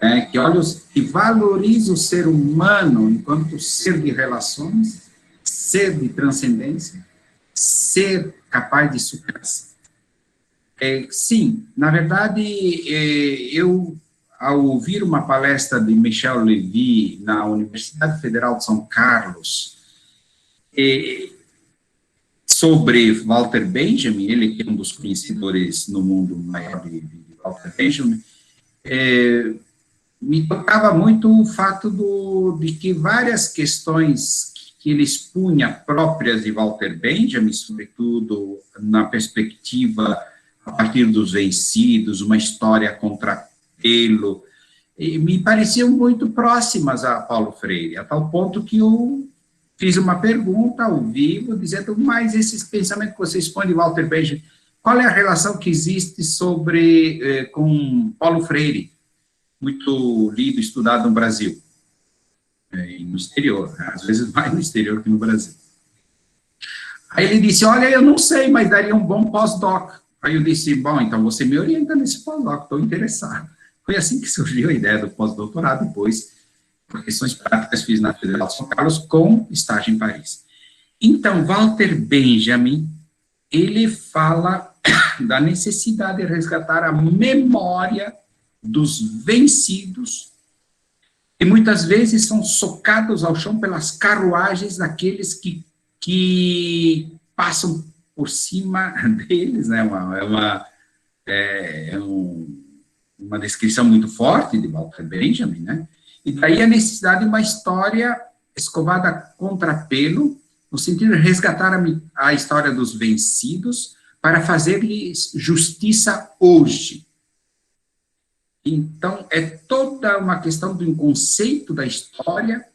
né, que olha, que valoriza o ser humano enquanto ser de relações, ser de transcendência, ser capaz de superação. Sim, na verdade, eu, ao ouvir uma palestra de Michel Levy na Universidade Federal de São Carlos, sobre Walter Benjamin, ele que é um dos conhecedores no mundo maior de Walter Benjamin, me tocava muito o fato de que várias questões que ele expunha próprias de Walter Benjamin, sobretudo na perspectiva a partir dos vencidos, uma história contra pelo, me pareciam muito próximas a Paulo Freire, a tal ponto que eu fiz uma pergunta ao vivo, dizendo, mas esses pensamentos que você expõe de Walter Benjamin, qual é a relação que existe com Paulo Freire, muito lido, estudado no Brasil, e no exterior, né? Às vezes mais no exterior que no Brasil. Aí ele disse, olha, eu não sei, mas daria um bom pós-doc. Aí eu disse, bom, então você me orienta nesse pós-doc, estou interessado. Foi assim que surgiu a ideia do pós-doutorado, depois, por questões práticas, fiz na Federal de São Carlos, com estágio em Paris. Então, Walter Benjamin, ele fala da necessidade de resgatar a memória dos vencidos, e muitas vezes são socados ao chão pelas carruagens daqueles que passam por cima deles, né? Uma descrição muito forte de Walter Benjamin, né? E daí a necessidade de uma história escovada contra pelo, no sentido de resgatar a história dos vencidos para fazer-lhes justiça hoje. Então, é toda uma questão do conceito da história,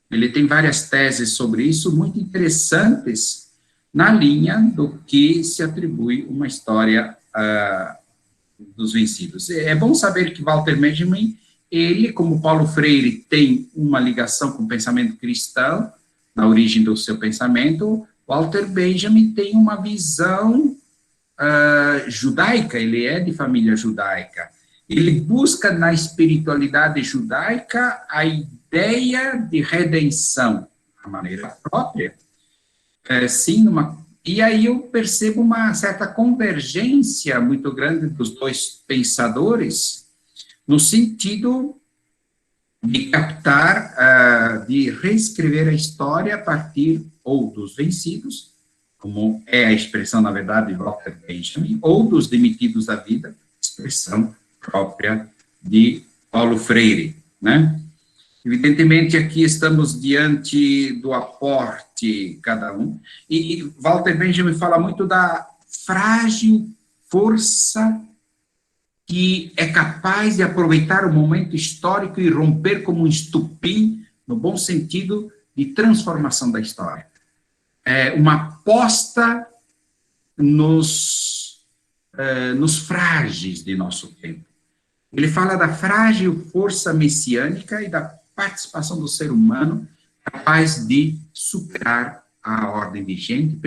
ele tem várias teses sobre isso, muito interessantes, na linha do que se atribui uma história dos vencidos. É bom saber que Walter Benjamin, ele, como Paulo Freire, tem uma ligação com o pensamento cristão, na origem do seu pensamento, Walter Benjamin tem uma visão judaica, ele é de família judaica. Ele busca na espiritualidade judaica a ideia de redenção, a maneira própria. E aí eu percebo uma certa convergência muito grande dos dois pensadores, no sentido de captar, de reescrever a história a partir ou dos vencidos, como é a expressão, na verdade, de Walter Benjamin, ou dos demitidos da vida, expressão própria de Paulo Freire, né? Evidentemente, aqui estamos diante do aporte cada um, e Walter Benjamin fala muito da frágil força que é capaz de aproveitar o momento histórico e romper como um estupim, no bom sentido, de transformação da história. É uma aposta nos frágeis de nosso tempo. Ele fala da frágil força messiânica e da participação do ser humano capaz de superar a ordem vigente,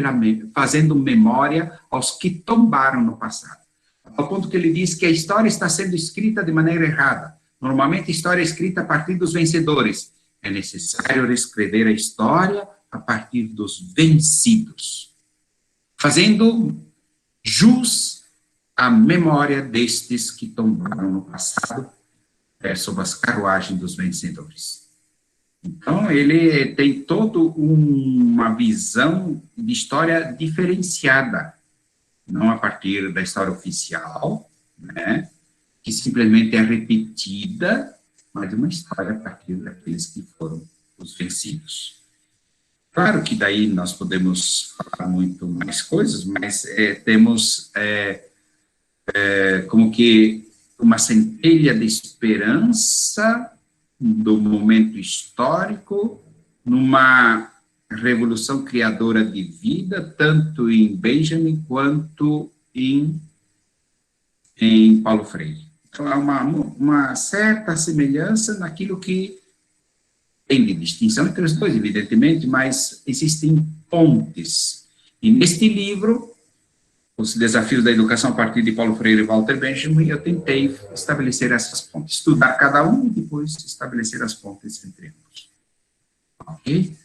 fazendo memória aos que tombaram no passado. Ao ponto que ele diz que a história está sendo escrita de maneira errada. Normalmente a história é escrita a partir dos vencedores. É necessário reescrever a história a partir dos vencidos, fazendo jus à memória destes que tombaram no passado, sob as carruagens dos vencedores. Então, ele tem toda uma visão de história diferenciada, não a partir da história oficial, né, que simplesmente é repetida, mas uma história a partir daqueles que foram os vencidos. Claro que daí nós podemos falar muito mais coisas, mas temos como que uma centelha de esperança do momento histórico numa revolução criadora de vida, tanto em Benjamin quanto em Paulo Freire. Então, há uma certa semelhança naquilo que tem de distinção entre os dois, evidentemente, mas existem pontes. E neste livro, Os Desafios da Educação a partir de Paulo Freire e Walter Benjamin, eu tentei estabelecer essas pontes, estudar cada um e depois estabelecer as pontes entre ambos. Ok?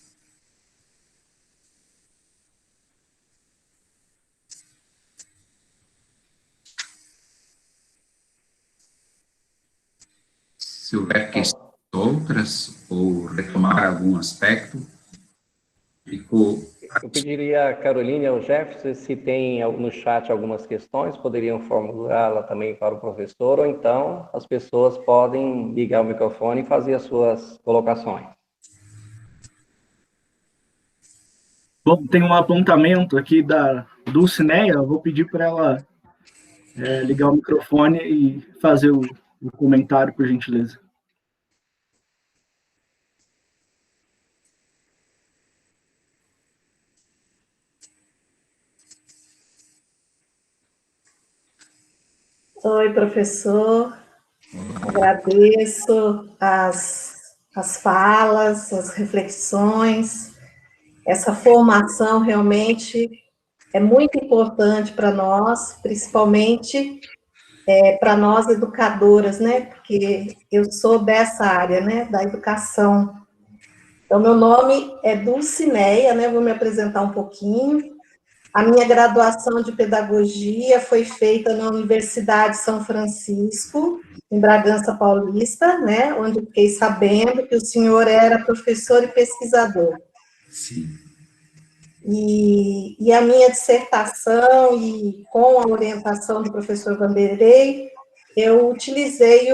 Se houver questões outras, ou retomar algum aspecto, ficou... Eu pediria a Caroline e ao Jefferson se tem no chat algumas questões, poderiam formulá-la também para o professor, ou então as pessoas podem ligar o microfone e fazer as suas colocações. Bom, tem um apontamento aqui da Dulcineia, eu vou pedir para ela ligar o microfone e fazer o comentário, por gentileza. Oi, professor. Agradeço as falas, as reflexões. Essa formação realmente é muito importante para nós, principalmente para nós educadoras, né? Porque eu sou dessa área, né? Da educação. Então, meu nome é Dulcineia, né? Vou me apresentar um pouquinho. A minha graduação de pedagogia foi feita na Universidade São Francisco, em Bragança Paulista, né, onde fiquei sabendo que o senhor era professor e pesquisador. Sim. E a minha dissertação, e com a orientação do professor Vanderlei, eu utilizei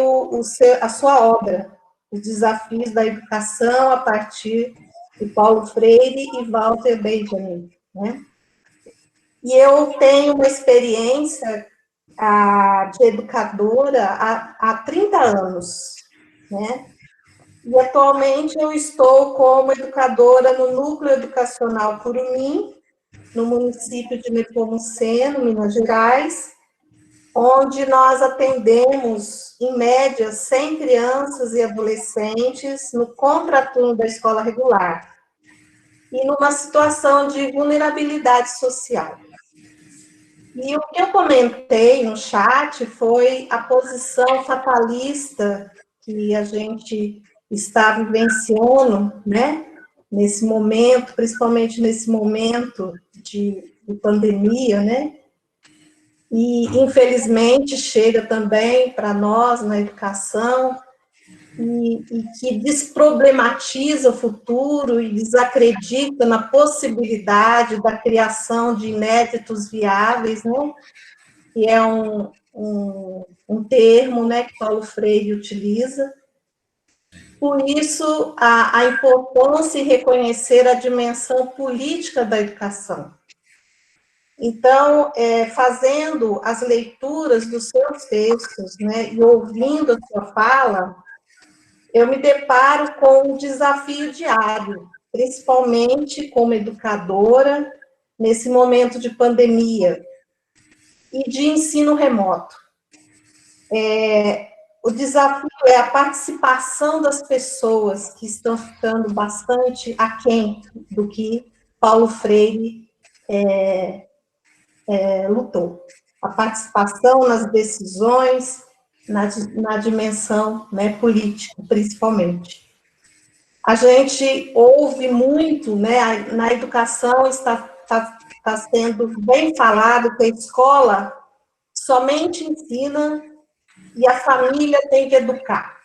a sua obra, Os Desafios da Educação, a partir de Paulo Freire e Walter Benjamin, né? E eu tenho uma experiência de educadora há 30 anos, né? E atualmente eu estou como educadora no Núcleo Educacional Curumim, no município de Nepomuceno, Minas Gerais, onde nós atendemos, em média, 100 crianças e adolescentes no contraturno da escola regular, e numa situação de vulnerabilidade social. E o que eu comentei no chat foi a posição fatalista que a gente está vivenciando, né, nesse momento, principalmente nesse momento de pandemia, né, e infelizmente chega também para nós na educação, e que desproblematiza o futuro e desacredita na possibilidade da criação de inéditos viáveis, né? Que é um termo, né, que Paulo Freire utiliza. Por isso, a importância em reconhecer a dimensão política da educação. Então, fazendo as leituras dos seus textos, né, e ouvindo a sua fala, eu me deparo com um desafio diário, principalmente como educadora, nesse momento de pandemia e de ensino remoto. O desafio é a participação das pessoas que estão ficando bastante aquém do que Paulo Freire lutou. A participação nas decisões, na dimensão, né, política, principalmente. A gente ouve muito, né, na educação está sendo bem falado que a escola somente ensina e a família tem que educar.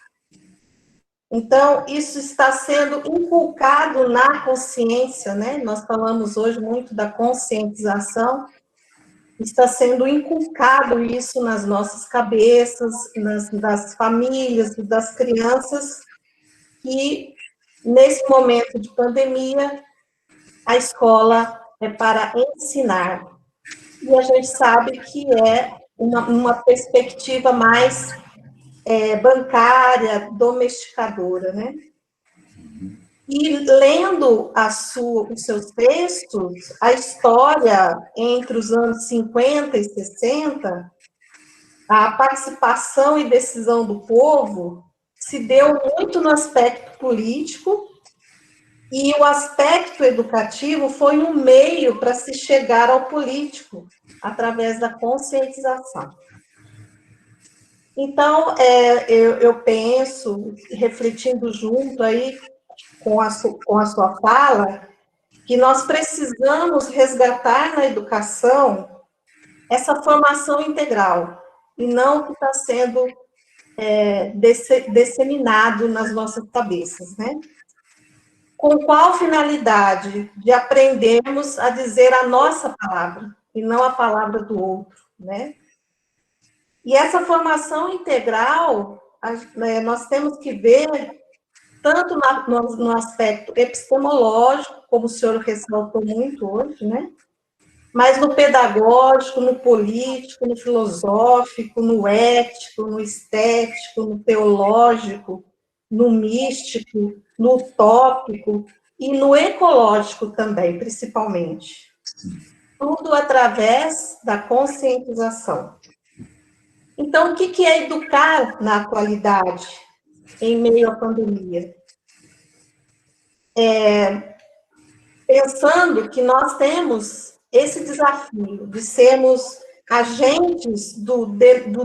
Então, isso está sendo inculcado na consciência, né? Nós falamos hoje muito da conscientização, está sendo inculcado isso nas nossas cabeças, das famílias, das crianças, que nesse momento de pandemia, a escola é para ensinar. E a gente sabe que é uma perspectiva mais bancária, domesticadora, né? E lendo os seus textos, a história entre os anos 50 e 60, a participação e decisão do povo se deu muito no aspecto político, e o aspecto educativo foi um meio para se chegar ao político, através da conscientização. Então, eu penso, refletindo junto aí com a sua fala, que nós precisamos resgatar na educação essa formação integral, e não o que está sendo disseminado nas nossas cabeças, né? Com qual finalidade? De aprendermos a dizer a nossa palavra, e não a palavra do outro, né? E essa formação integral, nós temos que ver tanto no aspecto epistemológico, como o senhor ressaltou muito hoje, né? Mas no pedagógico, no político, no filosófico, no ético, no estético, no teológico, no místico, no utópico e no ecológico também, principalmente. Tudo através da conscientização. Então, o que é educar na atualidade, em meio à pandemia? Pensando que nós temos esse desafio de sermos agentes do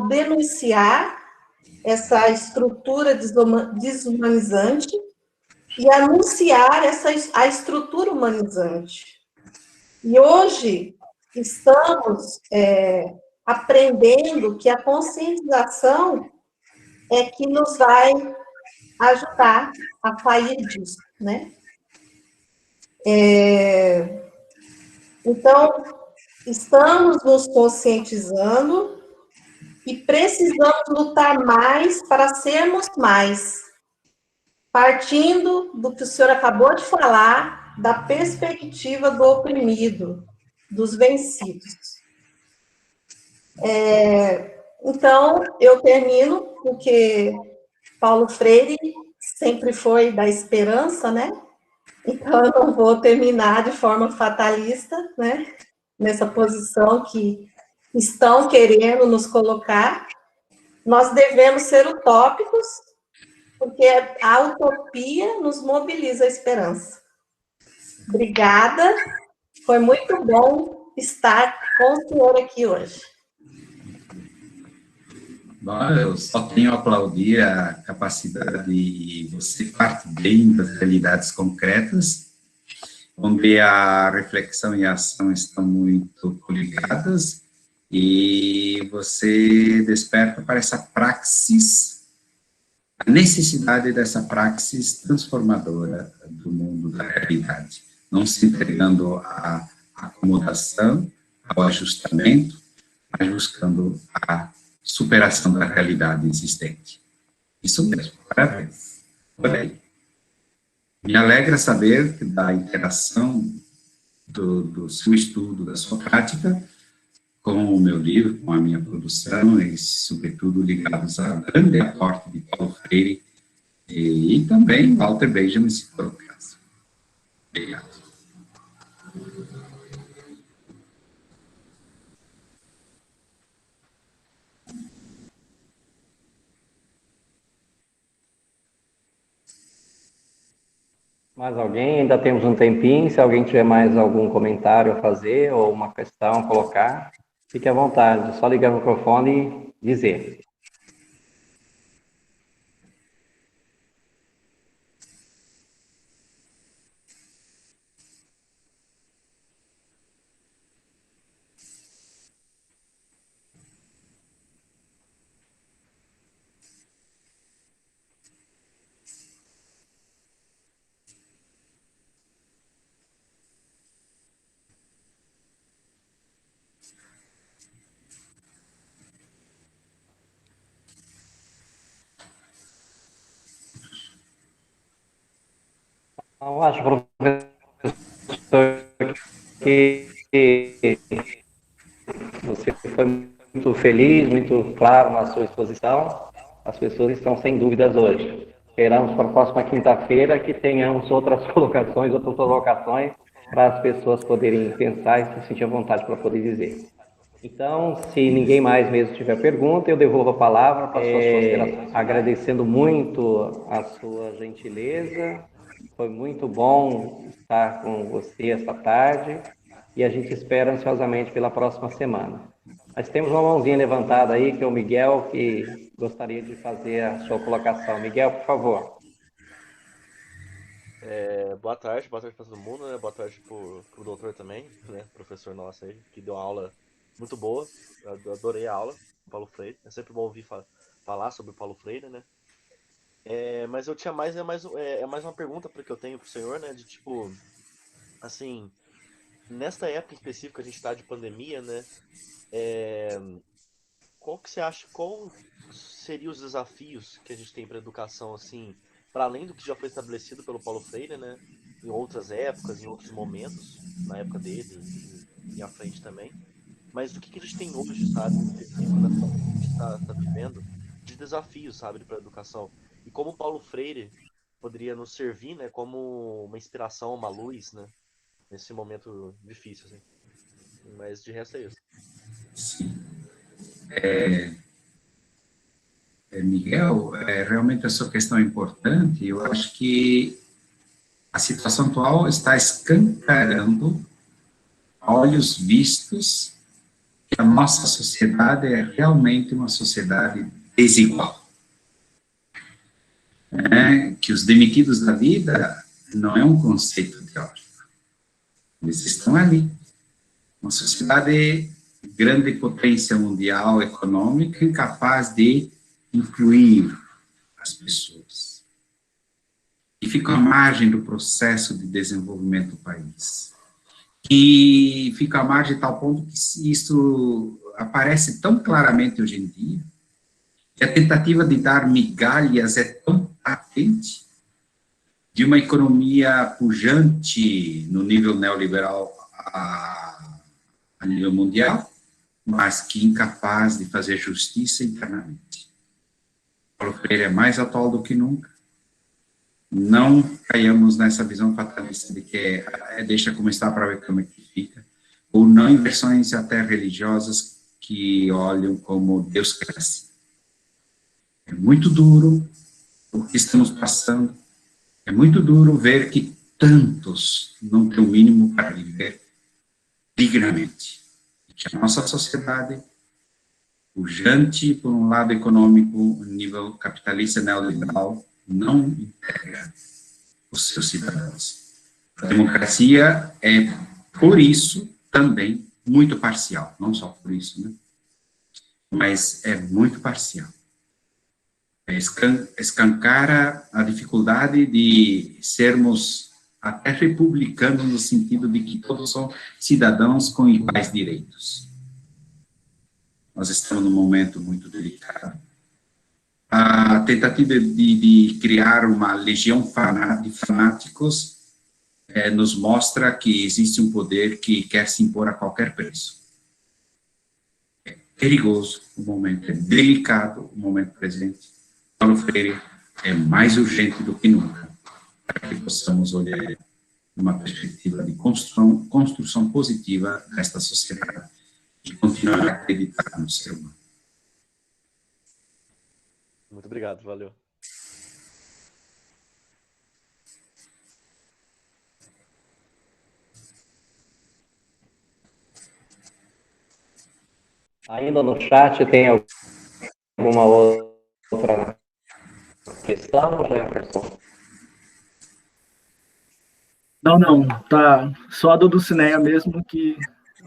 denunciar essa estrutura desumanizante e anunciar a estrutura humanizante. E hoje estamos aprendendo que a conscientização é que nos vai ajudar a sair disso, né? Então, estamos nos conscientizando e precisamos lutar mais para sermos mais, partindo do que o senhor acabou de falar, da perspectiva do oprimido, dos vencidos. Então, eu termino, porque Paulo Freire sempre foi da esperança, né? Então, eu não vou terminar de forma fatalista, né? Nessa posição que estão querendo nos colocar. Nós devemos ser utópicos, porque a utopia nos mobiliza a esperança. Obrigada, foi muito bom estar com o senhor aqui hoje. Bom, eu só tenho a aplaudir a capacidade de você parte bem das realidades concretas, onde a reflexão e a ação estão muito coligadas, e você desperta para essa praxis, a necessidade dessa praxis transformadora do mundo, da realidade, não se entregando à acomodação, ao ajustamento, mas buscando a superação da realidade existente. Isso mesmo, parabéns. Por aí. Me alegra saber que da interação do seu estudo, da sua prática, com o meu livro, com a minha produção, e sobretudo ligados ao grande aporte de Paulo Freire e também Walter Benjamin, se for o caso. Obrigado. Mais alguém? Ainda temos um tempinho. Se alguém tiver mais algum comentário a fazer ou uma questão a colocar, fique à vontade. É só ligar o microfone e dizer. Eu acho, professor, que você foi muito feliz, muito claro na sua exposição. As pessoas estão sem dúvidas hoje. Esperamos para a próxima quinta-feira que tenhamos outras colocações, outras provocações, para as pessoas poderem pensar e se sentir à vontade para poder dizer. Então, se ninguém mais mesmo tiver pergunta, eu devolvo a palavra para as suas considerações. Agradecendo muito a sua gentileza, foi muito bom estar com você esta tarde e a gente espera ansiosamente pela próxima semana. Mas temos uma mãozinha levantada aí, que é o Miguel, que gostaria de fazer a sua colocação. Miguel, por favor. Boa tarde para todo mundo, né? Boa tarde pro doutor também, né? Professor nosso aí, que deu uma aula muito boa. Eu adorei a aula, Paulo Freire. É sempre bom ouvir falar sobre o Paulo Freire, né? Mas eu tinha mais uma pergunta que eu tenho pro senhor, né? De tipo, assim, nesta época específica a gente está de pandemia, né? Qual que você acha, qual seriam os desafios que a gente tem para a educação, assim, para além do que já foi estabelecido pelo Paulo Freire, né? Em outras épocas, em outros momentos, na época dele e à frente também. Mas do que a gente tem hoje, sabe, específico na situação que a gente está vivendo, de desafios, sabe, para a educação. E como o Paulo Freire poderia nos servir, né, como uma inspiração, uma luz, né, nesse momento difícil, assim. Mas de resto é isso. Sim. Miguel, realmente a sua questão é importante. Eu acho que a situação atual está escancarando, a olhos vistos, que a nossa sociedade é realmente uma sociedade desigual. Que os demitidos da vida não é um conceito teórico. Eles estão ali. Uma sociedade grande potência mundial econômica incapaz de incluir as pessoas. E fica à margem do processo de desenvolvimento do país. E fica à margem de tal ponto que isso aparece tão claramente hoje em dia, que a tentativa de dar migalhas é tão patente, de uma economia pujante no nível neoliberal a nível mundial, mas que incapaz de fazer justiça internamente. Paulo Freire é mais atual do que nunca. Não caiamos nessa visão fatalista de que deixa como está para ver como é que fica, ou não em versões até religiosas que olham como Deus cresce. É muito duro o que estamos passando, é muito duro ver que tantos não têm o mínimo para viver dignamente. Que a nossa sociedade, pujante por um lado econômico, nível capitalista neoliberal, não integra os seus cidadãos. A democracia é, por isso, também muito parcial, não só por isso, né? Mas é muito parcial. Escancara a dificuldade de sermos até republicanos no sentido de que todos são cidadãos com iguais direitos. Nós estamos num momento muito delicado. A tentativa de criar uma legião de fanáticos nos mostra que existe um poder que quer se impor a qualquer preço. É perigoso o momento, é delicado o momento presente. Paulo Freire é mais urgente do que nunca para que possamos olhar uma perspectiva de construção positiva desta sociedade e continuar a acreditar no ser humano. Muito obrigado, valeu. Ainda no chat tem alguma outra questão, Jefferson? Não, tá só a do Dulcineia mesmo que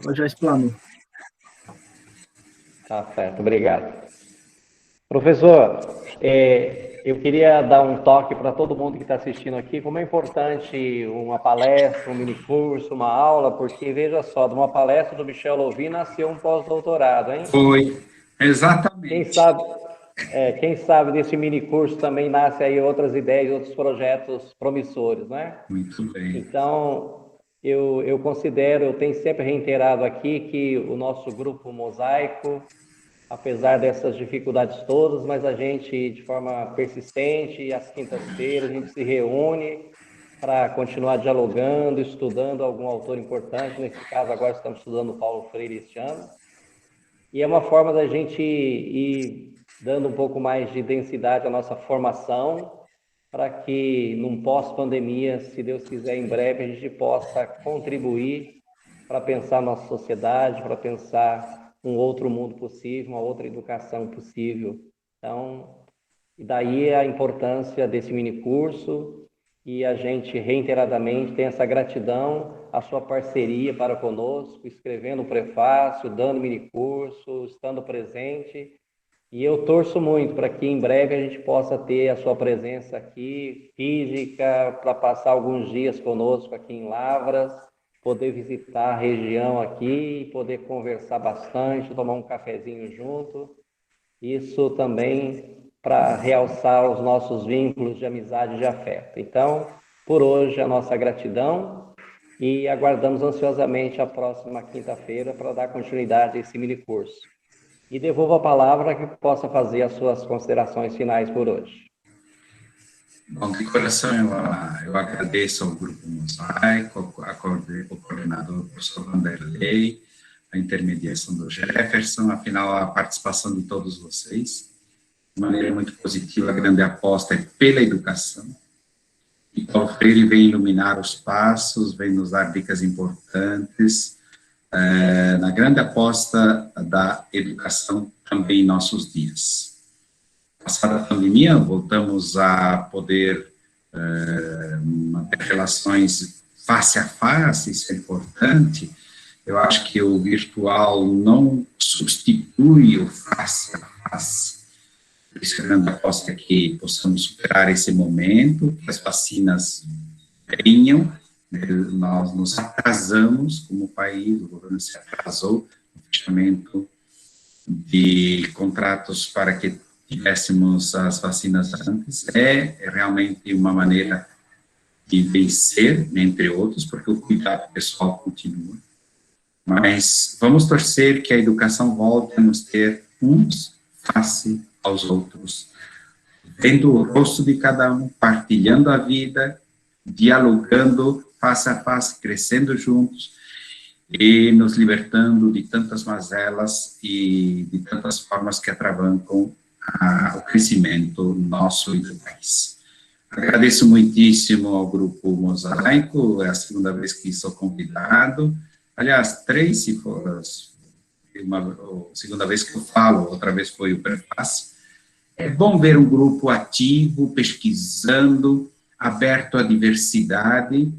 ela já explanou. Tá certo, obrigado. Professor, eu queria dar um toque para todo mundo que está assistindo aqui, como é importante uma palestra, um minicurso, uma aula, porque, veja só, de uma palestra do Michel Louvi nasceu um pós-doutorado, hein? Foi, exatamente. Quem sabe desse minicurso também nasce aí outras ideias, outros projetos promissores, né? Muito bem. Então, eu considero, eu tenho sempre reiterado aqui que o nosso grupo Mosaico apesar dessas dificuldades todas, mas a gente, de forma persistente, às quintas-feiras, a gente se reúne para continuar dialogando, estudando algum autor importante. Nesse caso, agora estamos estudando Paulo Freire este ano. E é uma forma da gente ir dando um pouco mais de densidade à nossa formação, para que, num pós-pandemia, se Deus quiser, em breve, a gente possa contribuir para pensar nossa sociedade, para pensar um outro mundo possível, uma outra educação possível. Então, e daí a importância desse mini curso, e a gente reiteradamente tem essa gratidão, a sua parceria para conosco, escrevendo o prefácio, dando mini curso, estando presente. E eu torço muito para que em breve a gente possa ter a sua presença aqui, física, para passar alguns dias conosco aqui em Lavras, poder visitar a região aqui, poder conversar bastante, tomar um cafezinho junto. Isso também para realçar os nossos vínculos de amizade e de afeto. Então, por hoje, a nossa gratidão e aguardamos ansiosamente a próxima quinta-feira para dar continuidade a esse mini curso. E devolvo a palavra que possa fazer as suas considerações finais por hoje. Bom, de coração eu agradeço ao Grupo Mosaico, ao coordenador, o professor Vanderlei, a intermediação do Jefferson, afinal, a participação de todos vocês. De maneira muito positiva, a grande aposta é pela educação. E Paulo Freire vem iluminar os passos, vem nos dar dicas importantes, na grande aposta da educação também em nossos dias. Passada a pandemia, voltamos a poder manter relações face a face, isso é importante. Eu acho que o virtual não substitui o face a face. Por isso, a grande aposta é que possamos superar esse momento, que as vacinas venham, né? Nós nos atrasamos como país, o governo se atrasou no fechamento de contratos para que tivéssemos as vacinas antes. É realmente uma maneira de vencer, entre outros, porque o cuidado pessoal continua. Mas vamos torcer que a educação volte a nos ter uns face aos outros, vendo o rosto de cada um, partilhando a vida, dialogando face a face, crescendo juntos e nos libertando de tantas mazelas e de tantas formas que atravancam o crescimento nosso e do país. Agradeço muitíssimo ao Grupo Mosaico, é a segunda vez que sou convidado, aliás, 3, se for a segunda vez que eu falo, outra vez foi o prefácio. É bom ver um grupo ativo, pesquisando, aberto à diversidade,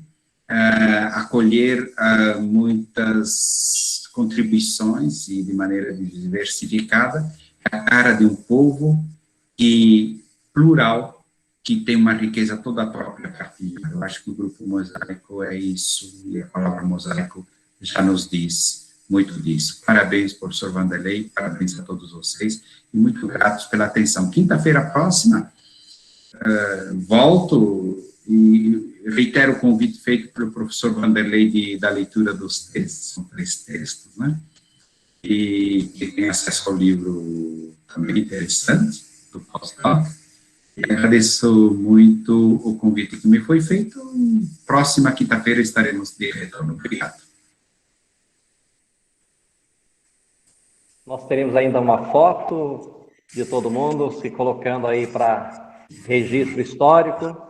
acolher muitas contribuições e de maneira diversificada, a cara de um povo e plural, que tem uma riqueza toda própria partilhada. Eu acho que o Grupo Mosaico é isso, e a palavra mosaico já nos diz muito disso. Parabéns, professor Vanderlei, parabéns a todos vocês, e muito gratos pela atenção. Quinta-feira próxima, volto e reitero o convite feito pelo professor Vanderlei da leitura dos textos, são 3 textos, né? E que tem acesso ao livro também interessante, do Faustão. E agradeço muito o convite que me foi feito. Próxima quinta-feira estaremos de retorno. Obrigado. Nós teremos ainda uma foto de todo mundo se colocando aí para registro histórico.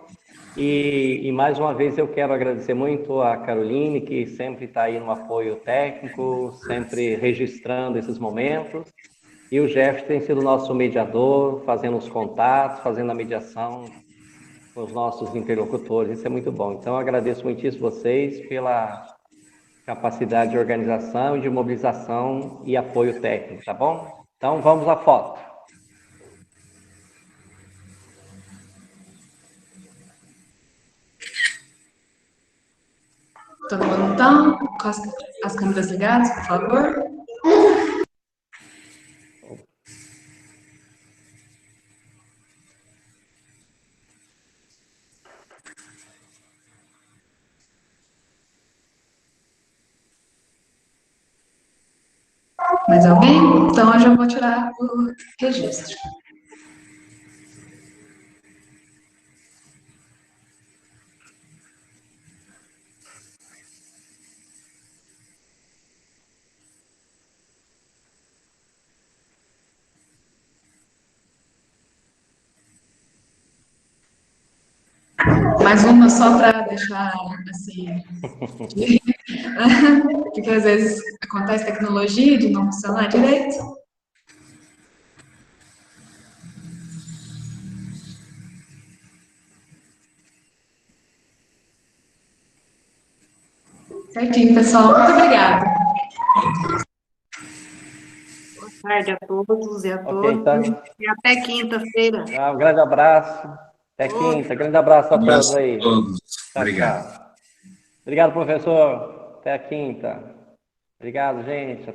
E mais uma vez eu quero agradecer muito a Caroline, que sempre está aí no apoio técnico, sempre registrando esses momentos. E o Jeff tem sido nosso mediador, fazendo os contatos, fazendo a mediação com os nossos interlocutores. Isso é muito bom. Então, eu agradeço muitíssimo vocês pela capacidade de organização e de mobilização e apoio técnico, tá bom? Então, vamos à foto. Todo mundo então, com as câmeras ligadas, por favor. Mais alguém? Então eu já vou tirar o registro. Mais uma só para deixar assim. Porque às vezes acontece tecnologia de não funcionar direito. Certinho, pessoal. Muito obrigada. Boa tarde a todos e a Ok, todas. então. E até quinta-feira. Um grande abraço. Até quinta. Grande abraço a Um todos abraço a aí. todos. Tchau, Obrigado. tchau. Obrigado, professor. Até a quinta. Obrigado, gente.